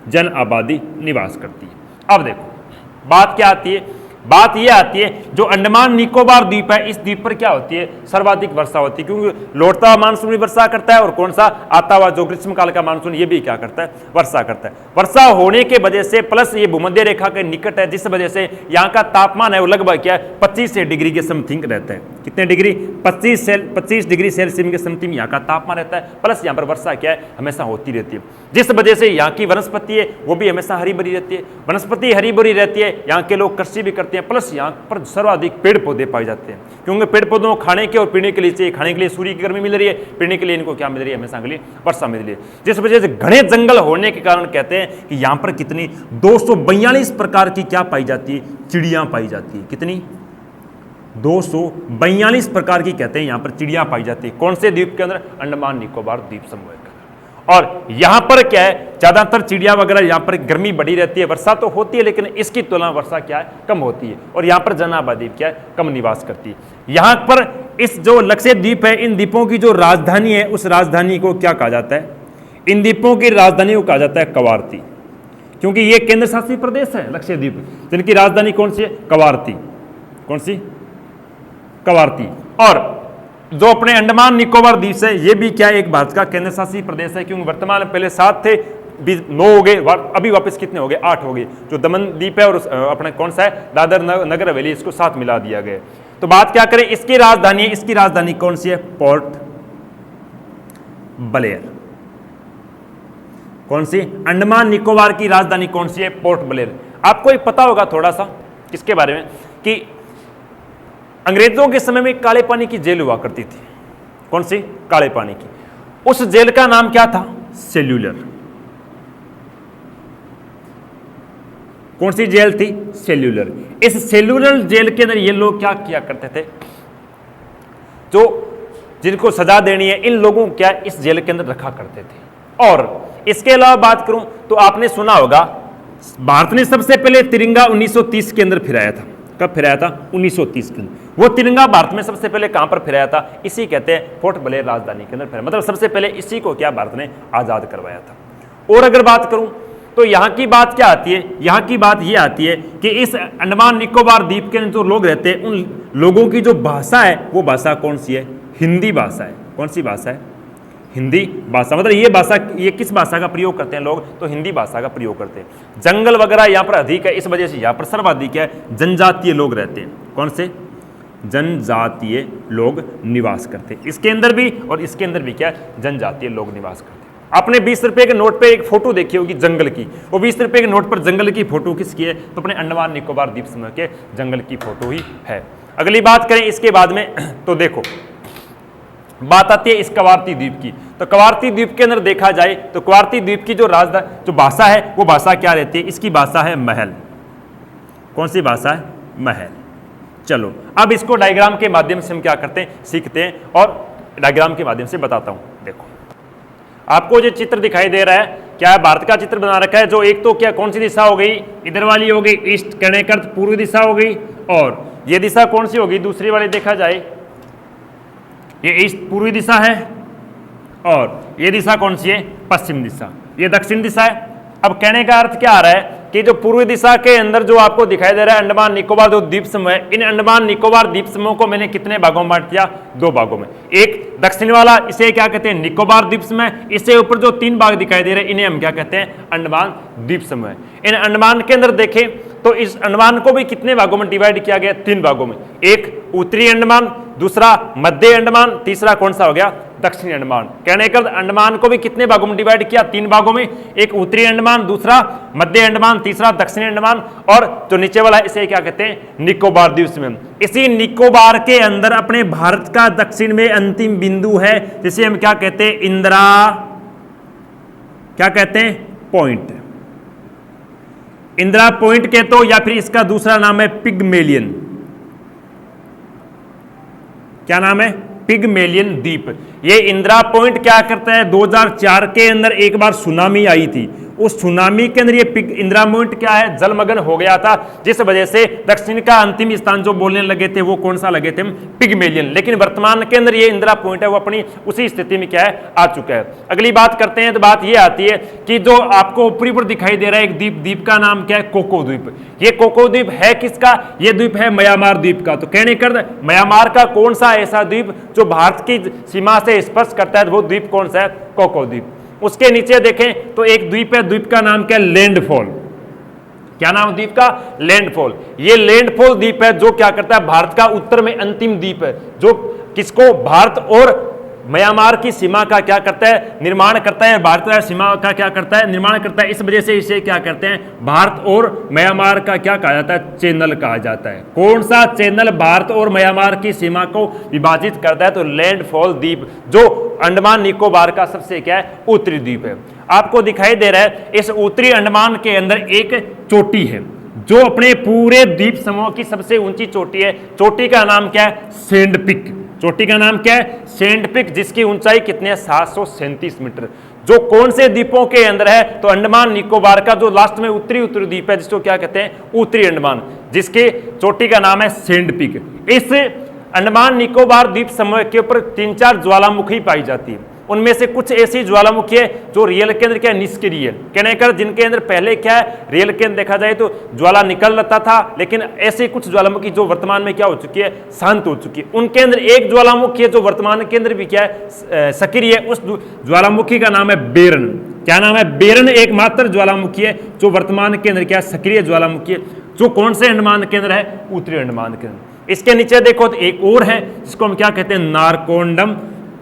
जन आबादी निवास करती है। अब देखो बात क्या आती है? बात यह आती है जो अंडमान निकोबार द्वीप है, इस द्वीप पर क्या होती है? सर्वाधिक वर्षा होती है, क्योंकि लौटता हुआ मानसून भी वर्षा करता है और कौन सा आता हुआ जो ग्रीष्मकाल का मानसून ये भी क्या करता है? वर्षा करता है। वर्षा होने के वजह से प्लस ये भूमध्य रेखा के निकट है, जिस वजह से यहाँ का तापमान है वो लगभग क्या है? 25 डिग्री के समथिंग रहता है। कितने डिग्री? 25 डिग्री सेल्सियस के समथिंग यहाँ का तापमान रहता है। प्लस यहाँ पर वर्षा क्या है? हमेशा होती रहती है, जिस वजह से यहाँ की वनस्पति है वो भी हमेशा हरी भरी रहती है। वनस्पति हरी भरी रहती है, यहाँ के लोग कृषि भी करते हैं, प्लस यहाँ पर सर्वाधिक पेड़ पौधे पाए जाते हैं, क्योंकि पेड़ पौधों को खाने के और पीने के लिए चाहिए। खाने के लिए सूर्य की गर्मी मिल रही है, पीने के लिए इनको क्या मिल रही है? हमेशा के लिए वर्षा मिल रही है, जिस वजह से घने जंगल होने के कारण कहते हैं कि यहाँ पर कितनी 242 प्रकार की क्या पाई जाती है? चिड़ियां पाई जाती है। कितनी? 242 प्रकार की कहते हैं यहाँ पर चिड़ियां पाई जाती है। कौन से द्वीप के अंदर? अंडमान निकोबार द्वीप समूह। और यहां पर क्या है? ज्यादातर चिड़िया वगैरह यहाँ पर गर्मी बढ़ी रहती है, वर्षा तो होती है लेकिन इसकी तुलना वर्षा क्या है? कम होती है। और यहाँ पर जन आबादी क्या है? कम निवास करती है। यहाँ पर इस जो लक्षद्वीप है, इन द्वीपों की जो राजधानी है उस राजधानी को क्या कहा जाता है? इन द्वीपों की राजधानी को कहा जाता है कवारती, क्योंकि ये केंद्र शासित प्रदेश है लक्षद्वीप, जिनकी राजधानी कौन सी है? कवारती। कौन सी? कवारती। और जो अपने अंडमान निकोबार द्वीप है ये भी क्या है? एक भारत का केंद्र शासित प्रदेश है, क्योंकि वर्तमान में पहले 7 थे, 9 हो गए, अभी वापस कितने हो गए? 8 हो गए। जो दमन द्वीप है और अपने कौन सा है? दादर नगर हवेली, इसको साथ मिला दिया गया। तो बात क्या करें? इसकी राजधानी, इसकी राजधानी कौन सी है? Port Blair. कौन सी? अंडमान निकोबार की राजधानी कौन सी है? Port Blair. आपको एक पता होगा थोड़ा सा किसके बारे में, कि अंग्रेजों के समय में काले पानी की जेल हुआ करती थी। कौन सी? काले पानी की। उस जेल का नाम क्या था? सेल्यूलर। कौन सी जेल थी? सेल्यूलर। इस सेल्यूलर जेल के अंदर ये लोग क्या किया करते थे? जो जिनको सजा देनी है इन लोगों को क्या इस जेल के अंदर रखा करते थे। और इसके अलावा बात करूं तो आपने सुना होगा भारत ने सबसे पहले तिरंगा 1930 के अंदर फिराया था। कब फिराया था? 1930 के अंदर। वो तिरंगा भारत में सबसे पहले कहां पर फिराया था? इसी कहते हैं पोर्ट ब्लेयर राजधानी के अंदर फिराया, मतलब सबसे पहले इसी को क्या भारत ने आजाद करवाया था। और अगर बात करूं तो यहां की बात क्या आती है? यहां की बात यह आती है कि इस अंडमान निकोबार द्वीप के अंदर जो लोग रहते हैं उन लोगों की जो भाषा है वो भाषा कौन सी है? हिंदी भाषा है। कौन सी भाषा है? हिंदी भाषा। मतलब ये भाषा, ये किस भाषा का प्रयोग करते हैं लोग? तो हिंदी भाषा का प्रयोग करते हैं। जंगल वगैरह यहाँ पर अधिक है, इस वजह से यहाँ पर सर्वाधिक है जनजातीय लोग रहते हैं। कौन से? जनजातीय लोग निवास करते हैं। इसके अंदर भी और इसके अंदर भी क्या है? जनजातीय लोग निवास करते हैं। आपने 20 रुपए के नोट पे एक फोटो देखी होगी जंगल की, वो 20 रुपए के नोट पर जंगल की फोटो किसकी है? तो अपने अंडमान निकोबार द्वीप समूह के जंगल की फोटो ही है। अगली बात करें इसके बाद में, तो देखो बात आती है इस कवारती द्वीप की। तो कवारती द्वीप के अंदर देखा जाए तो कवारती द्वीप की जो जो भाषा है वो भाषा क्या रहती है? इसकी भाषा है महल। कौन सी भाषा है? महल। चलो अब इसको डायग्राम के माध्यम से हम क्या करते हैं? सीखते हैं, और डायग्राम के माध्यम से बताता हूं। देखो आपको जो चित्र दिखाई दे रहा है क्या है? भारत का चित्र बना रखा है, जो एक तो क्या कौन सी दिशा हो गई? इधर वाली हो गई ईस्ट, कहने का अर्थ पूर्वी दिशा हो गई। और ये दिशा कौन सी होगी? दूसरी वाली देखा जाए ये ईस्ट पूर्वी दिशा है, और ये दिशा कौन सी है? पश्चिम दिशा। ये दक्षिण दिशा है, अब कहने का अर्थ क्या आ रहा है कि जो पूर्वी दिशा के अंदर जो आपको दिखाई दे रहा है अंडमान निकोबार जो द्वीप समूह है, इन अंडमान निकोबार द्वीप समूह को मैंने कितने भागों में बांट दिया? 2 भागों में। एक दक्षिण वाला, इसे क्या कहते हैं? निकोबार द्वीप समूह। इससे ऊपर जो 3 भाग दिखाई दे रहे हैं इन्हें हम क्या कहते हैं? अंडमान द्वीप समूह। इन अंडमान के अंदर देखें तो इस अंडमान को भी कितने भागों में डिवाइड किया गया? 3 भागों में। एक उत्तरी अंडमान, दूसरा मध्य अंडमान, तीसरा कौन सा हो गया? दक्षिणी अंडमान। कहने का अंडमान को भी कितने भागों में डिवाइड किया? 3 भागों में। एक उत्तरी अंडमान, दूसरा मध्य अंडमान, तीसरा दक्षिणी अंडमान, और जो नीचे वाला इसे क्या कहते हैं? निकोबार द्वीप समूह। इसी निकोबार के अंदर अपने भारत का दक्षिण में अंतिम बिंदु है जिसे हम क्या कहते हैं? इंदिरा क्या कहते हैं? पॉइंट। इंदिरा पॉइंट कहते हो, या फिर इसका दूसरा नाम है पिगमेलियन। क्या नाम है? पिगमेलियन द्वीप। ये इंदिरा पॉइंट क्या करता है? 2004 के अंदर एक बार सुनामी आई थी, उस सुनामी के अंदर ये इंदिरा पॉइंट क्या है? जलमग्न हो गया था, जिस वजह से दक्षिण का अंतिम स्थान जो बोलने लगे थे वो कौन सा लगे थे? पिगमेलियन। लेकिन वर्तमान के अंदर ये इंदिरा पॉइंट है वो अपनी उसी स्थिति में क्या है? आ चुका है। अगली बात करते हैं तो बात ये आती है कि जो आपको ऊपरी पर दिखाई दे रहा है एक द्वीप, द्वीप का नाम क्या है? कोको द्वीप। ये कोको द्वीप है किसका? ये द्वीप है म्यांमार द्वीप का। तो कहने कर म्यांमार का कौन सा ऐसा द्वीप जो भारत की सीमा से स्पर्श करता है, वो द्वीप कौन सा है? कोको द्वीप। उसके नीचे देखें तो एक द्वीप है, द्वीप का नाम क्या है? लैंडफॉल। क्या नाम द्वीप का? लैंडफॉल। ये लैंडफॉल द्वीप है जो क्या करता है? भारत का उत्तर में अंतिम द्वीप है जो किसको? भारत और म्यांमार की सीमा का क्या करता है? निर्माण करता है। भारत का सीमा का क्या करता है? निर्माण करता है। इस वजह से इसे क्या करते हैं? भारत और म्यांमार का क्या कहा जाता है? चैनल कहा जाता है। कौन सा चैनल भारत और म्यांमार की सीमा को विभाजित करता है? तो लैंडफॉल द्वीप, जो अंडमान निकोबार का सबसे क्या है? उत्तरी द्वीप है। आपको दिखाई दे रहा है इस उत्तरी अंडमान के अंदर एक चोटी है जो अपने पूरे द्वीप समूह की सबसे ऊंची चोटी है। चोटी का नाम क्या है? Send peak. चोटी का नाम क्या है? सेंड पिक, जिसकी ऊंचाई कितनी है? 737 मीटर। जो कौन से द्वीपों के अंदर है? तो अंडमान निकोबार का जो लास्ट में उत्तरी द्वीप है जिसको क्या कहते हैं? उत्तरी अंडमान, जिसके चोटी का नाम है सेंड पिक। इस अंडमान निकोबार द्वीप समूह के ऊपर 3-4 ज्वालामुखी पाई जाती है। उनमें से कुछ ऐसी ज्वालामुखी है जो रियल के अंदर क्या? निष्क्रिय। कहने कर जिनके अंदर पहले क्या है? रियल के अंदर देखा जाए तो ज्वाला निकल रहा था, लेकिन ऐसे कुछ ज्वालामुखी जो वर्तमान में क्या हो चुकी है? शांत हो चुकी है। उनके अंदर एक ज्वालामुखी है जो वर्तमान के अंदर भी क्या है? सक्रिय है। उस ज्वालामुखी का नाम है बेरन। क्या नाम है? बेरन एकमात्र ज्वालामुखी है जो वर्तमान के अंदर क्या है? सक्रिय ज्वालामुखी है, जो कौन से अंडमान के अंदर है? उत्तरी अंडमान के अंदर। इसके नीचे देखो तो एक और है जिसको हम क्या कहते हैं? नारकोंडम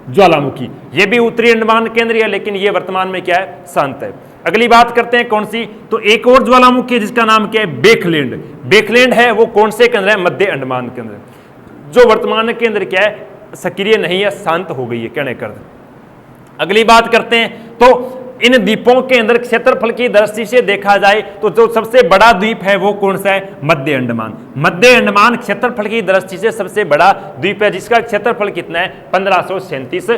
ज्वालामुखी। ये भी उत्तरी अंडमान केंद्र है, लेकिन ये वर्तमान में क्या है? शांत है। अगली बात करते हैं कौन सी? तो एक और ज्वालामुखी है जिसका नाम क्या है? बेकलैंड। बेकलैंड है वो कौन से केंद्र है? मध्य अंडमान के अंदर, जो वर्तमान के अंदर क्या है? सक्रिय नहीं है, शांत हो गई है कहने कर। अगली बात करते हैं तो इन द्वीपों के अंदर क्षेत्रफल की दृष्टि से देखा जाए तो जो सबसे बड़ा द्वीप है वो कौन सा है? मध्य अंडमान। मध्य अंडमान क्षेत्रफल की दृष्टि से सबसे बड़ा द्वीप है, जिसका क्षेत्रफल कितना है? 1537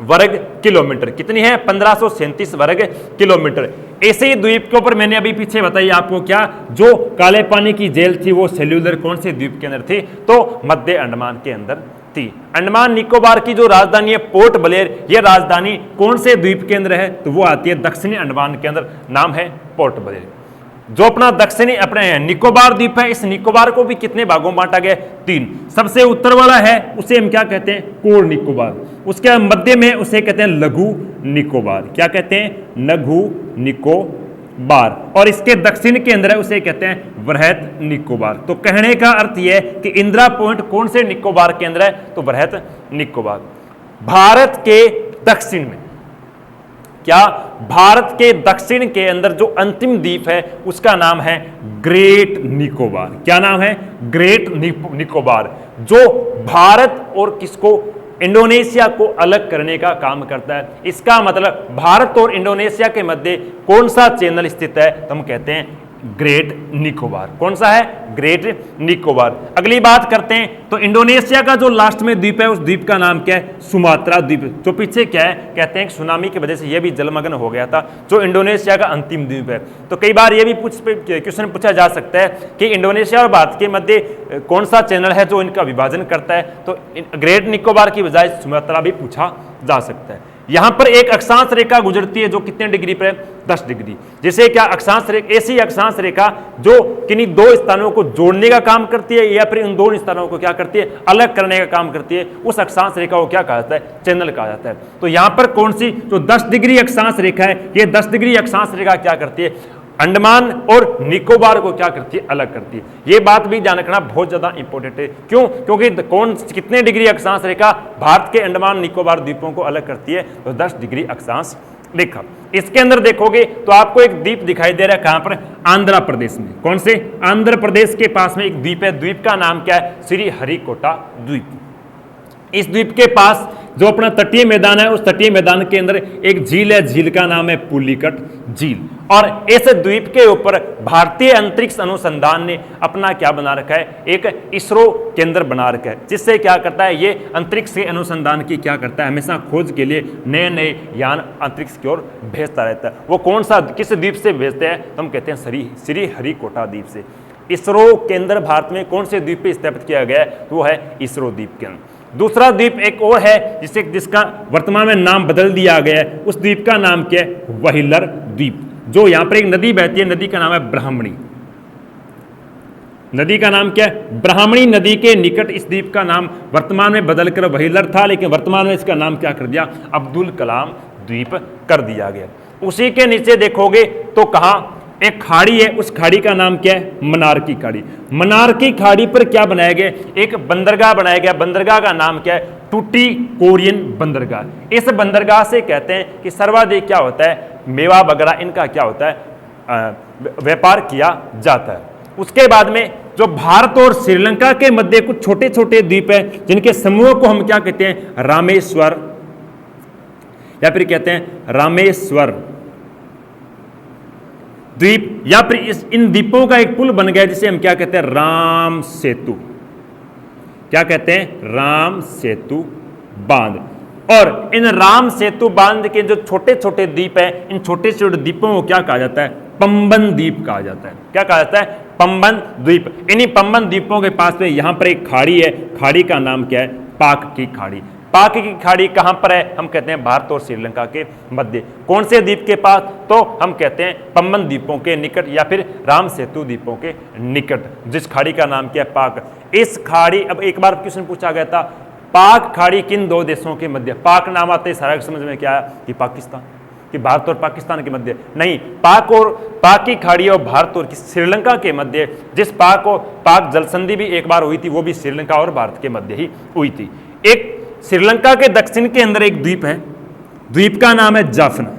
वर्ग किलोमीटर। कितनी है? 1537 वर्ग किलोमीटर। ऐसे ही द्वीप के ऊपर मैंने अभी पीछे बताई आपको क्या, जो काले पानी की जेल थी वो सेल्यूलर कौन से द्वीप के अंदर थी? तो मध्य अंडमान के अंदर थी। अंडमान निकोबार की जो राजधानी है पोर्ट ब्लेयर, यह राजधानी कौन से द्वीप के अंदर है? तो वो आती है दक्षिणी अंडमान के अंदर, नाम है पोर्ट ब्लेयर। जो अपना दक्षिणी अपने निकोबार द्वीप है, इस निकोबार को भी कितने भागों में बांटा गया? 3। सबसे उत्तर वाला है उसे हम क्या कहते हैं? कोर निकोबार। उसके मध्य में उसे कहते हैं लघु निकोबार। क्या कहते हैं? लघु निकोबार। और इसके दक्षिण के अंदर है उसे कहते हैं वृहत निकोबार। तो कहने का अर्थ यह है कि इंदिरा पॉइंट कौन से निकोबार के अंदर है? तो वृहत निकोबार। भारत के दक्षिण में क्या? भारत के दक्षिण के अंदर जो अंतिम द्वीप है उसका नाम है ग्रेट निकोबार। क्या नाम है? ग्रेट निकोबार, जो भारत और किसको? इंडोनेशिया को अलग करने का काम करता है। इसका मतलब भारत और इंडोनेशिया के मध्य कौन सा चैनल स्थित है? तो हम कहते हैं ग्रेट निकोबार। कौन सा है? ग्रेट निकोबार। अगली बात करते हैं तो इंडोनेशिया का जो लास्ट में द्वीप है उस द्वीप का नाम क्या है? सुमात्रा द्वीप। जो पीछे क्या है? कहते हैं सुनामी की वजह से यह भी जलमग्न हो गया था, जो इंडोनेशिया का अंतिम द्वीप है। तो कई बार यह भी क्वेश्चन पूछा जा सकता है कि इंडोनेशिया और भारत के मध्य कौन सा चैनल है जो इनका विभाजन करता है? तो ग्रेट निकोबार की बजाय सुमात्रा भी पूछा जा सकता है। यहां पर एक अक्षांश रेखा गुजरती है जो कितने डिग्री पर है, 10 डिग्री। जैसे क्या अक्षांश रेखा, ऐसी अक्षांश रेखा जो किन्हीं दो स्थानों को जोड़ने का काम करती है या फिर इन दो स्थानों को क्या करती है, अलग करने का काम करती है, उस अक्षांश रेखा को क्या कहा जाता है, चैनल कहा जाता है। तो यहां पर कौन सी जो 10 डिग्री अक्षांश रेखा है, ये 10 डिग्री अक्षांश रेखा क्या करती है, अंडमान और निकोबार को क्या करती है, अलग करती है। ये बात भी ध्यान रखना बहुत ज्यादा इंपॉर्टेंट है। क्यों? क्योंकि कौन कितने डिग्री अक्षांश रेखा भारत के अंडमान निकोबार द्वीपों को अलग करती है, तो 10 डिग्री अक्षांश रेखा। इसके अंदर देखोगे तो आपको एक द्वीप दिखाई दे रहा है, कहां पर, आंध्र प्रदेश में। कौन से? आंध्र प्रदेश के पास में एक द्वीप है, द्वीप का नाम क्या है, श्रीहरिकोटा द्वीप। इस द्वीप के पास जो अपना तटीय मैदान है, उस तटीय मैदान के अंदर एक झील है, झील का नाम है पुलिकट झील। और इस द्वीप के ऊपर भारतीय अंतरिक्ष अनुसंधान ने अपना क्या बना रखा है, एक इसरो केंद्र बना रखा है, जिससे क्या करता है, ये अंतरिक्ष के अनुसंधान की क्या करता है, हमेशा खोज के लिए नए नए यान अंतरिक्ष की ओर भेजता रहता है। वो कौन सा, किस द्वीप से भेजते हैं, तो हम कहते हैं श्रीहरिकोटा द्वीप से। इसरो केंद्र भारत में कौन से द्वीप पे स्थापित किया गया है, तो वो है इसरो द्वीप केंद्र। दूसरा द्वीप एक और है जिसका वर्तमान में नाम बदल दिया गया है, उस द्वीप का नाम क्या है, व्हीलर द्वीप। जो यहां पर एक नदी बहती है, नदी का नाम है ब्राह्मणी। नदी का नाम क्या है, ब्राह्मणी नदी के निकट इस द्वीप का नाम वर्तमान में बदलकर व्हीलर था, लेकिन वर्तमान में इसका नाम क्या कर दिया, अब्दुल कलाम द्वीप कर दिया गया। उसी के नीचे देखोगे तो कहां एक खाड़ी है, उस खाड़ी का नाम क्या है, मन्नार की खाड़ी। मन्नार की खाड़ी पर क्या बनाया गया, एक बंदरगाह बनाया गया। बंदरगाह का नाम क्या है, टूटी कोरियन बंदरगाह। इस बंदरगाह से कहते हैं कि सर्वाधिक क्या होता है, मेवा वगैरह इनका क्या होता है, व्यापार किया जाता है। उसके बाद में जो भारत और श्रीलंका के मध्य कुछ छोटे छोटे द्वीप हैं, जिनके समूह को हम क्या कहते हैं, रामेश्वर, या फिर कहते हैं रामेश्वर द्वीप, या फिर इन द्वीपों का एक पुल बन गया जिसे हम क्या कहते हैं, राम सेतु। क्या कहते हैं, राम सेतु बांध। और इन राम सेतु बांध के जो छोटे छोटे द्वीप हैं, इन छोटे छोटे द्वीपों को क्या कहा जाता है, पंबन द्वीप कहा जाता है। क्या कहा जाता है, पंबन द्वीप। इन्हीं पंबन द्वीपों के पास में यहां पर एक खाड़ी है, खाड़ी का नाम क्या है, पाक की खाड़ी। पाक की खाड़ी कहां पर है, हम कहते हैं भारत और श्रीलंका के मध्य। कौन से द्वीप के पास, तो हम कहते हैं पंबन द्वीपों के निकट या फिर राम सेतु द्वीपों के निकट, जिस खाड़ी का नाम क्या है, पाक। इस खाड़ी, अब एक बार क्वेश्चन पूछा गया था, पाक खाड़ी किन दो देशों के मध्य, पाक नाम आते ही सारा समझ में क्या है कि पाकिस्तान, कि भारत और पाकिस्तान के मध्य नहीं, पाक की खाड़ी और भारत और श्रीलंका के मध्य। जिस पाक जल संधि भी एक बार हुई थी, वो भी श्रीलंका और भारत के मध्य ही हुई थी। एक श्रीलंका के दक्षिण के अंदर एक द्वीप है, द्वीप का नाम है जाफना।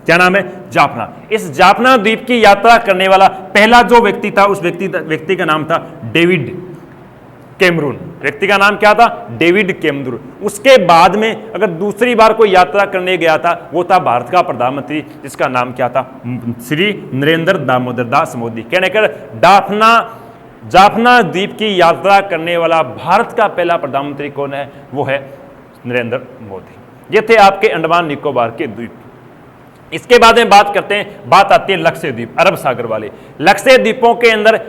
क्या नाम है, जाफना। इस जाफना द्वीप की यात्रा करने वाला पहला जो व्यक्ति था, उस व्यक्ति का नाम था डेविड कैमरून। व्यक्ति का नाम क्या था, डेविड कैमरून। उसके बाद में अगर दूसरी बार कोई यात्रा करने गया था, वो था भारत का प्रधानमंत्री, जिसका नाम क्या था, श्री नरेंद्र दामोदर दास मोदी। कहने कर जाफना द्वीप की यात्रा करने वाला भारत का पहला प्रधानमंत्री कौन है, वो है नरेंद्र मोदी। ये थे आपके अंडमान निकोबार के द्वीप। इसके बाद में बात आती है लक्षद्वीप, अरब सागर वाले। लक्षद्वीपों के अंदर,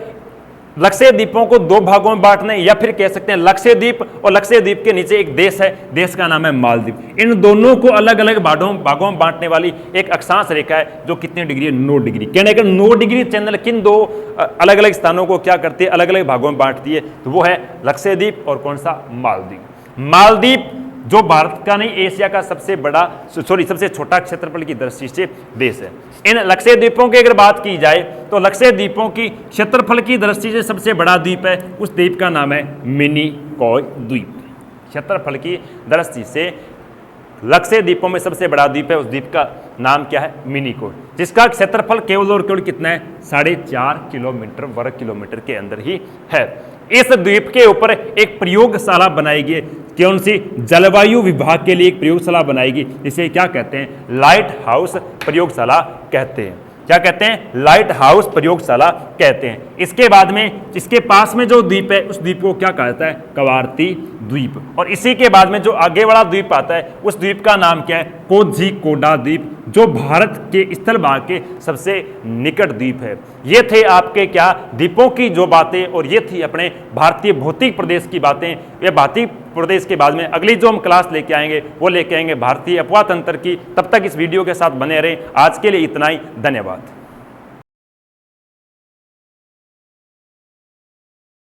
लक्षद्वीपों को दो भागों में बांटने, या फिर कह सकते हैं लक्षद्वीप और लक्षद्वीप के नीचे एक देश है, देश का नाम है मालदीव। इन दोनों को अलग अलग भागों में बांटने वाली एक अक्षांश रेखा है, जो कितने डिग्री है, 9 डिग्री। कहने का 9 डिग्री चैनल किन दो अलग अलग स्थानों को क्या करती है, अलग अलग भागों में बांटती है, तो वो है लक्षद्वीप और कौन सा, मालदीव। मालदीव जो भारत का नहीं, एशिया का सबसे छोटा क्षेत्रफल की दृष्टि से देश है। इन लक्षद्वीपों की अगर बात की जाए तो लक्षद्वीपों की क्षेत्रफल की दृष्टि से सबसे बड़ा द्वीप है, उस द्वीप का नाम है मिनिकॉय द्वीप। क्षेत्रफल की दृष्टि से लक्षद्वीपों में सबसे बड़ा द्वीप है, उस द्वीप का नाम क्या है, मिनिकॉय, जिसका क्षेत्रफल केवल और केवल कितना है, 4.5 किलोमीटर वर्ग किलोमीटर के अंदर ही है। इस द्वीप के ऊपर एक प्रयोगशाला बनाएगी, कौन सी, जलवायु विभाग के लिए एक प्रयोगशाला बनाएगी, इसे क्या कहते हैं, लाइट हाउस प्रयोगशाला कहते हैं। क्या कहते हैं, लाइट हाउस प्रयोगशाला कहते हैं। इसके बाद में इसके पास में जो द्वीप है उस द्वीप को क्या कहा जाता है, कवारती द्वीप। और इसी के बाद में जो आगे वाला द्वीप आता है उस द्वीप का नाम क्या है, कोझिकोडा द्वीप, जो भारत के स्थल भाग के सबसे निकट द्वीप है। ये थे आपके क्या द्वीपों की जो बातें, और ये थी अपने भारतीय भौतिक प्रदेश की बातें। ये भारतीय प्रदेश के बाद में अगली जो हम क्लास लेके आएंगे वो लेके आएंगे भारतीय अपवाह तंत्र की। तब तक इस वीडियो के साथ बने रहें। आज के लिए इतना ही, धन्यवाद।